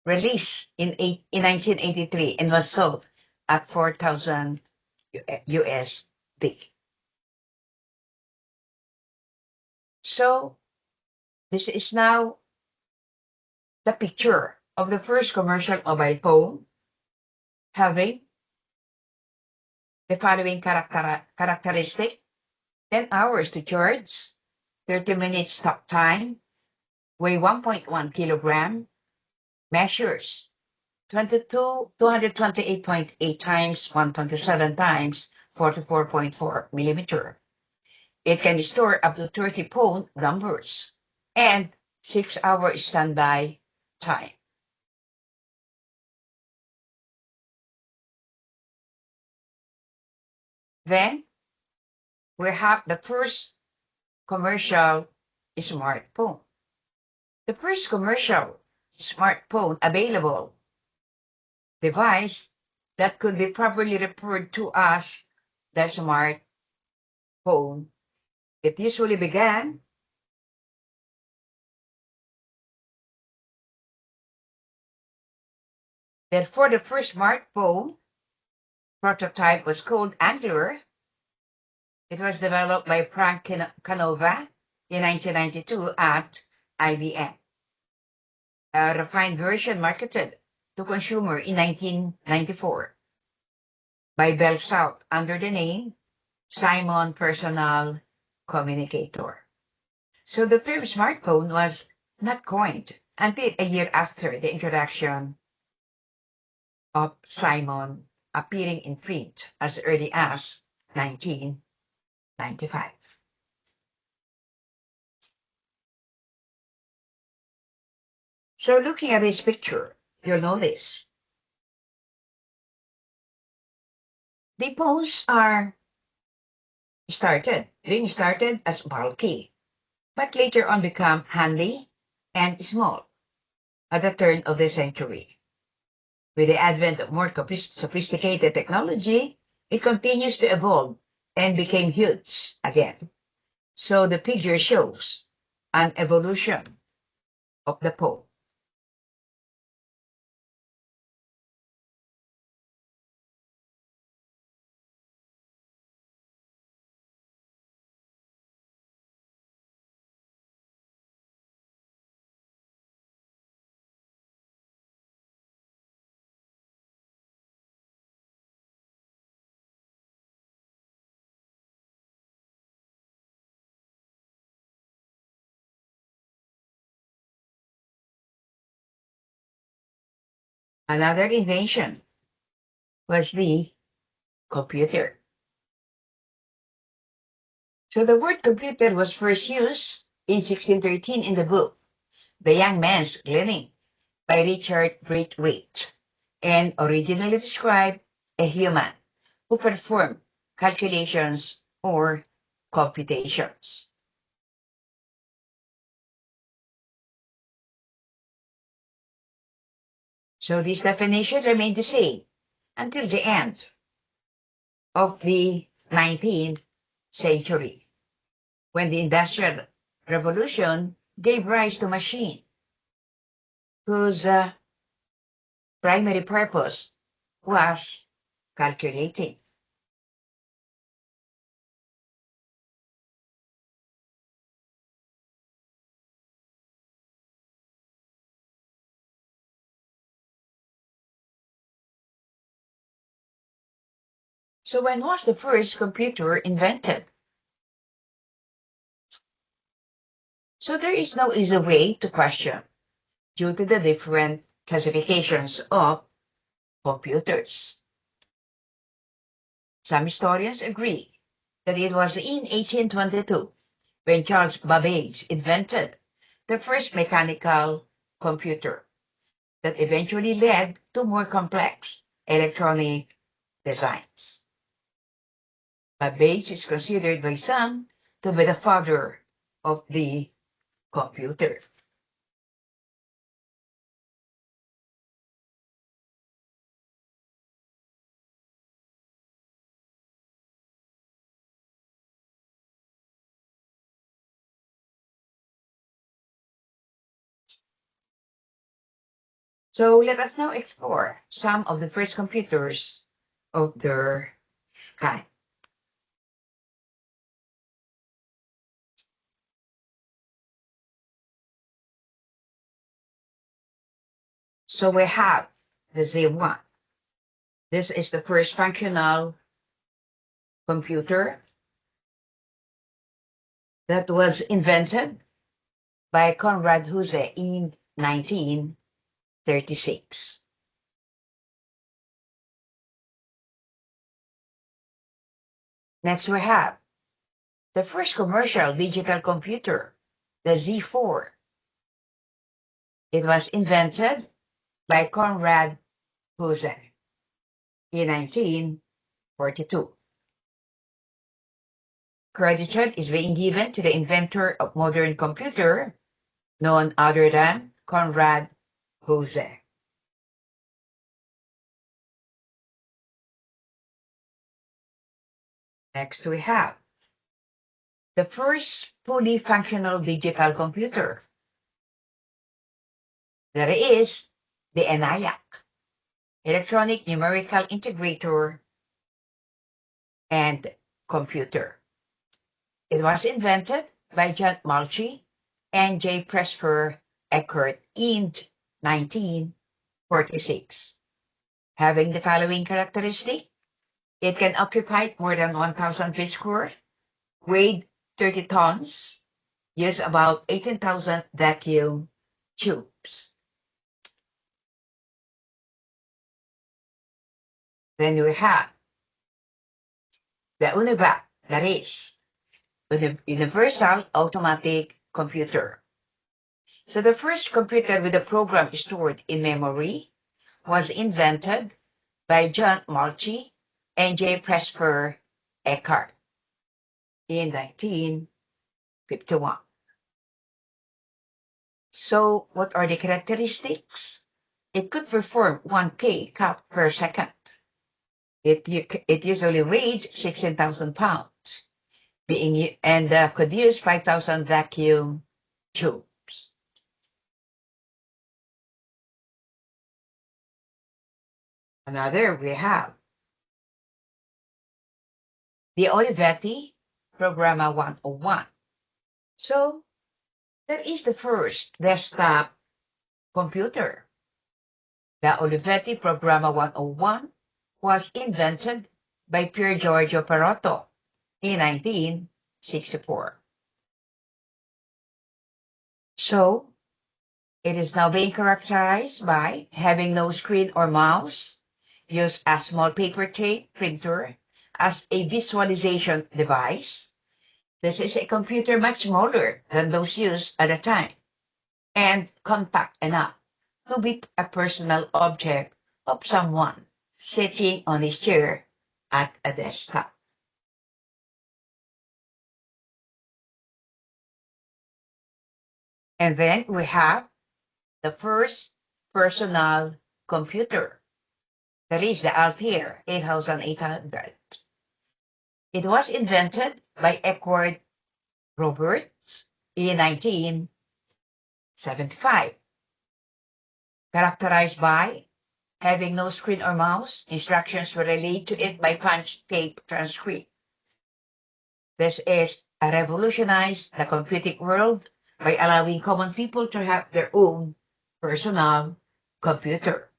released in 1983 and was sold at 4,000 USD. So this is now the picture of the first commercial mobile phone having the following characteristic: 10 hours to charge, 30 minutes talk time, weigh 1.1 kilogram, measures 228.8 times 127 times 44.4 millimeter. It can store up to 30 phone numbers and 6 hours standby time. Then we have the first commercial smartphone. The first commercial smartphone available device that could be properly referred to as the smartphone. It usually began that for the first smartphone prototype was called Angler. It was developed by Frank Canova in 1992 at IBM. A refined version marketed to consumer in 1994 by Bell South under the name Simon Personal Communicator. So the term smartphone was not coined until a year after the introduction of Simon appearing in print as early as 1995. So looking at this picture, you'll notice the phones are being started as bulky, but later on become handy and small at the turn of the century. With the advent of more sophisticated technology, it continues to evolve and became huge again. So the figure shows an evolution of the phone. Another invention was the computer. So the word computer was first used in 1613 in the book The Young Man's Gleaning by Richard Braithwaite, and originally described a human who performed calculations or computations. So these definitions remained the same until the end of the 19th century, when the Industrial Revolution gave rise to machines whose primary purpose was calculating. So when was the first computer invented? So there is no easy way to question due to the different classifications of computers. Some historians agree that it was in 1822 when Charles Babbage invented the first mechanical computer that eventually led to more complex electronic designs. Babbage is considered by some to be the father of the computer. So let us now explore some of the first computers of their kind. So we have the Z1. This is the first functional computer that was invented by Konrad Zuse in 1936. Next, we have the first commercial digital computer, the Z4. It was invented by Konrad Zuse in 1942. Credited is being given to the inventor of modern computer, none other than Konrad Zuse. Next, we have the first fully functional digital computer. That is the ENIAC, Electronic Numerical Integrator and Computer. It was invented by John Malchi and J. Presper Eckert in 1946. Having the following characteristic: it can occupy more than 1,000 feet square, weighed 30 tons, use about 18,000 vacuum tubes. Then we have the UNIVAC, that is Universal Automatic Computer. So the first computer with a program stored in memory was invented by John Malchi and J. Presper Eckert in 1951. So what are the characteristics? It could perform 1K count per second. It usually weighs 16,000 pounds, and could use 5,000 vacuum tubes. Another we have the Olivetti Programma 101. So that is the first desktop computer. The Olivetti Programma 101 was invented by Pier Giorgio Perotto in 1964. So it is now being characterized by having no screen or mouse, use a small paper tape printer as a visualization device. This is a computer much smaller than those used at the time, and compact enough to be a personal object of someone sitting on his chair at a desktop. And then we have the first personal computer. That is the Altair 8800. It was invented by Edward Roberts in 1975. Characterized by having no screen or mouse, instructions were relayed to it by punch tape transcript. This is revolutionized the computing world by allowing common people to have their own personal computer.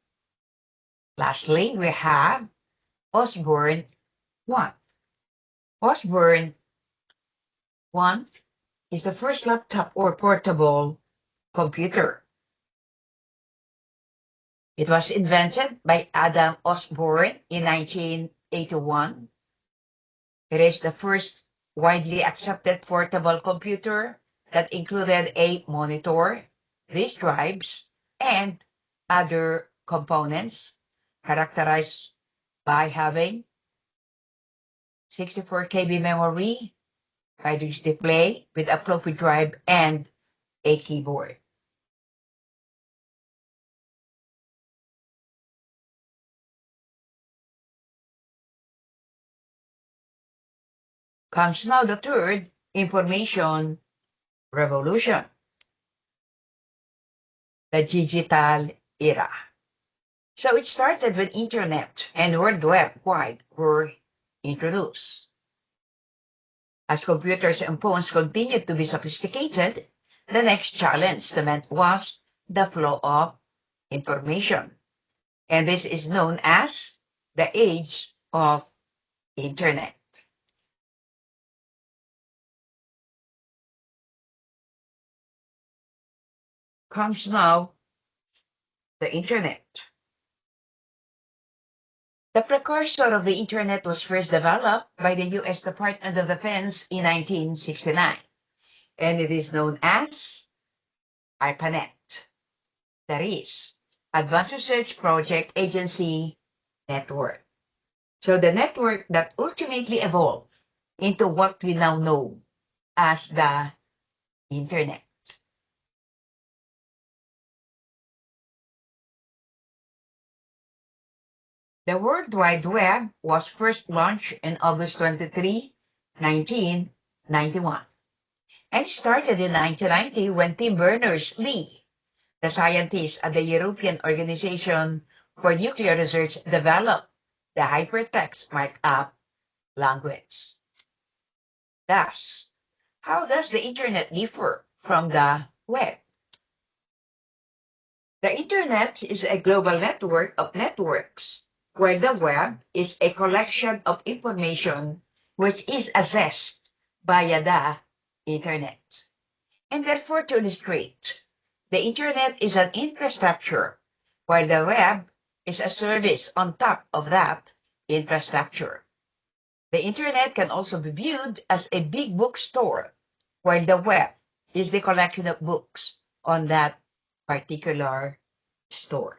Lastly, we have Osborne 1. Osborne 1 is the first laptop or portable computer. It was invented by Adam Osborne in 1981. It is the first widely accepted portable computer that included a monitor, disk drives, and other components, characterized by having 64 KB memory, 5-inch display with a floppy drive, and a keyboard. Comes now the third information revolution, the digital era. So it started when internet and World Wide were introduced. As computers and phones continued to be sophisticated, the next challenge to meet was the flow of information. And this is known as the age of internet. Comes now the internet. The precursor of the internet was first developed by the U.S. Department of Defense in 1969, and it is known as ARPANET. That is, Advanced Research Project Agency Network. So the network that ultimately evolved into what we now know as the internet. The World Wide Web was first launched on August 23, 1991, and started in 1990 when Tim Berners-Lee, the scientist at the European Organization for Nuclear Research, developed the hypertext markup language. Thus, how does the internet differ from the web? The internet is a global network of networks, where the web is a collection of information which is accessed via the internet. And therefore, to illustrate, the internet is an infrastructure, while the web is a service on top of that infrastructure. The internet can also be viewed as a big bookstore, while the web is the collection of books on that particular store.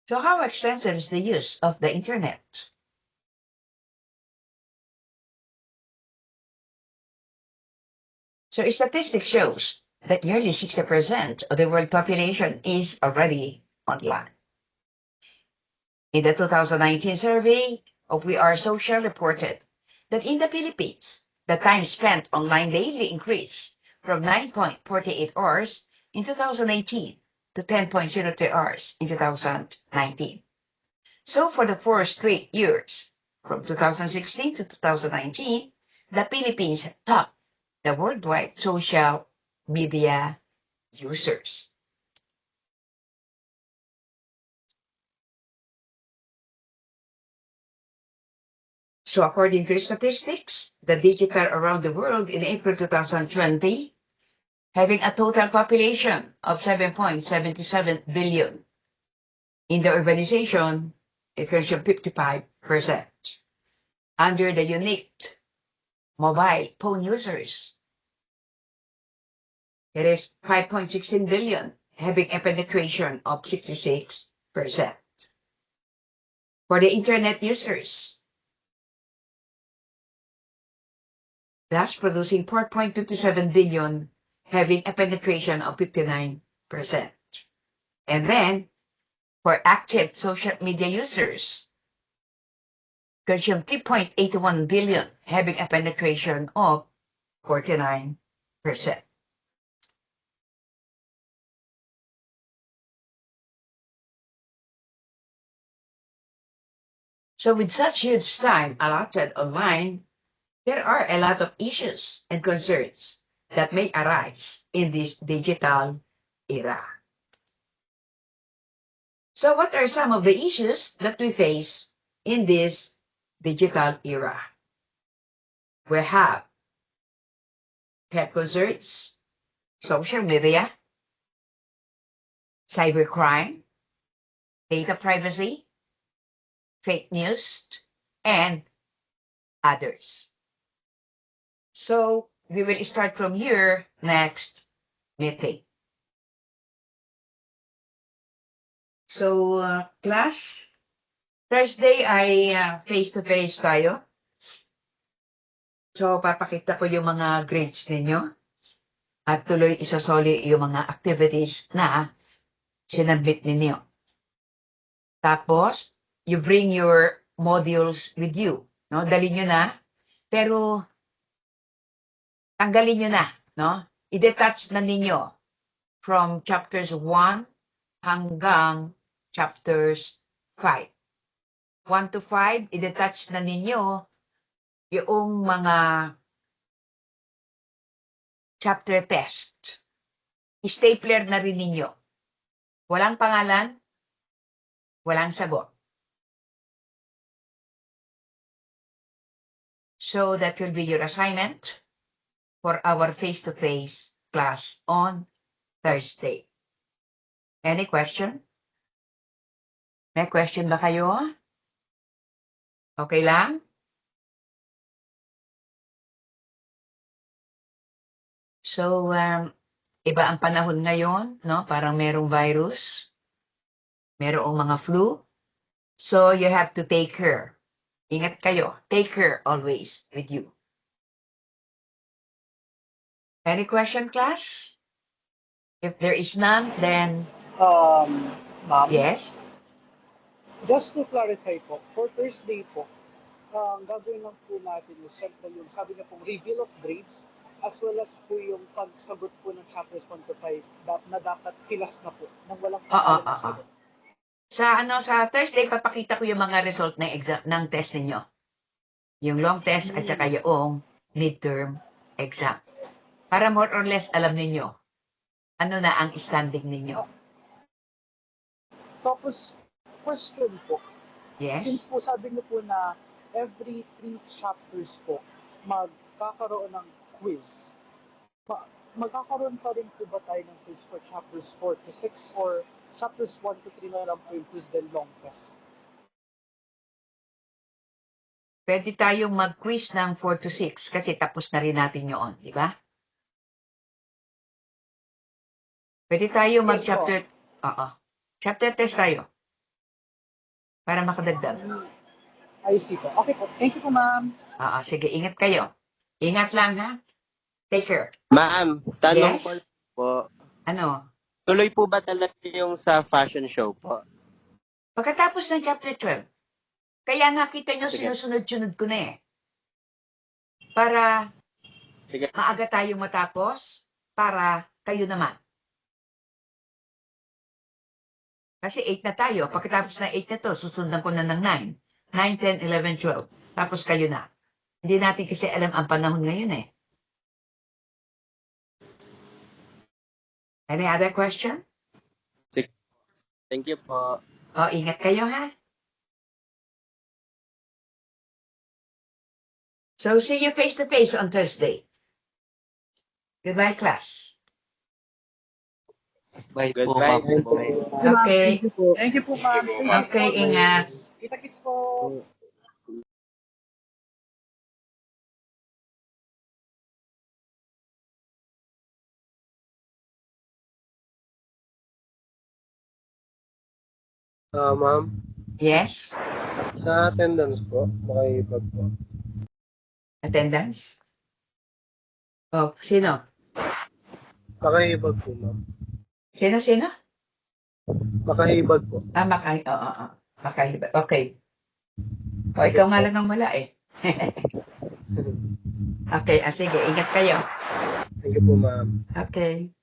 So how extensive is the use of the internet? So statistics shows that nearly 60% of the world population is already online. In the 2019 survey of We Are Social reported that in the Philippines, the time spent online daily increased from 9.48 hours in 2018 to 10.03 hours in 2019. So for the 4 straight years, from 2016 to 2019, the Philippines topped the worldwide social media users. So according to statistics, the digital around the world in April 2020, having a total population of 7.77 billion. In the urbanization, it consumed 55%. Under the unique mobile phone users, it is 5.16 billion, having a penetration of 66%. For the internet users, thus producing 4.57 billion, having a penetration of 59%. And then, for active social media users, consume 3.81 billion, having a penetration of 49%. So with such huge time allotted online, there are a lot of issues and concerns that may arise in this digital era. So what are some of the issues that we face in this digital era? We have health concerns, social media, cybercrime, data privacy, fake news, and others. So we will start from here next meeting. So class, Thursday ay face-to-face tayo. So papakita ko yung mga grades ninyo at tuloy isasoli yung mga activities na sinabit ninyo. Tapos, you bring your modules with you. No? Dali nyo na. Pero, tanggalin nyo na. No? I-detach na ninyo from chapters 1 hanggang chapters 5. 1 to 5, i-detach na ninyo yung mga chapter test. I-stapler na rin ninyo. Walang pangalan, walang sagot. So that will be your assignment for our face-to-face class on Thursday. Any question? May question ba kayo? Okay lang? So, iba ang panahon ngayon, no? Parang merong virus, merong mga flu. So, you have to take care. Ingat kayo. Take care always with you. Any question, class? If there is none, then Ma'am, yes. just to clarify po, for Thursday po, gagawin lang po natin is syempre yung sabi niya pong reveal of grades as well as po yung pagsagot po ng chapters 1 to 5 na dapat pilas na po nang walang pangalan na sagot. Sa Thursday, papakita ko yung mga result ng exam, ng test ninyo. Yung long test at saka yung midterm exam. Para more or less alam ninyo ano na ang standing ninyo. Tapos, question po, Yes? since po sabi niyo po na every 3 chapters po, magkakaroon ng quiz. Magkakaroon pa rin po ba tayo ng quiz for chapters 4 to 6 or chapters 1 to 3 na lang po yung quiz then long test? Pwede tayong mag-quiz ng 4 to 6 kasi tapos na rin natin yun, di ba? Pwede tayo mag-chapter... Chapter test tayo. Para makadagdag. I see po. Okay po. Thank you po, ma'am. Sige, ingat kayo. Ingat lang, ha? Take care. Ma'am, tanong Yes? po. Ano? Tuloy po ba talaga yung sa fashion show po? Pagkatapos ng chapter 12, kaya nakita nyo, Sige. sinusunod-sunod ko na eh. Para Sige. maaga tayong matapos, para kayo naman. Kasi 8 na tayo. Pagkatapos ng 8 na to, susundan ko na ng 9. 9, 10, 11, 12. Tapos kayo na. Hindi natin kasi alam ang panahon ngayon eh. Any other question? Thank you po. Ingat kayo ha. So, see you face to face on Thursday. Goodbye, class. Goodbye po. Okay. Thank you po, ma'am. Okay, ingat. Kita-kits po. Ma'am, Yes? sa attendance po, makihibag po. Attendance? Sino? Makihibag po, ma'am. Sino? Makahibag po. Makahibag. Okay. Ikaw nga lang ang wala eh. Okay, sige, ingat kayo. Thank you po, ma'am. Okay.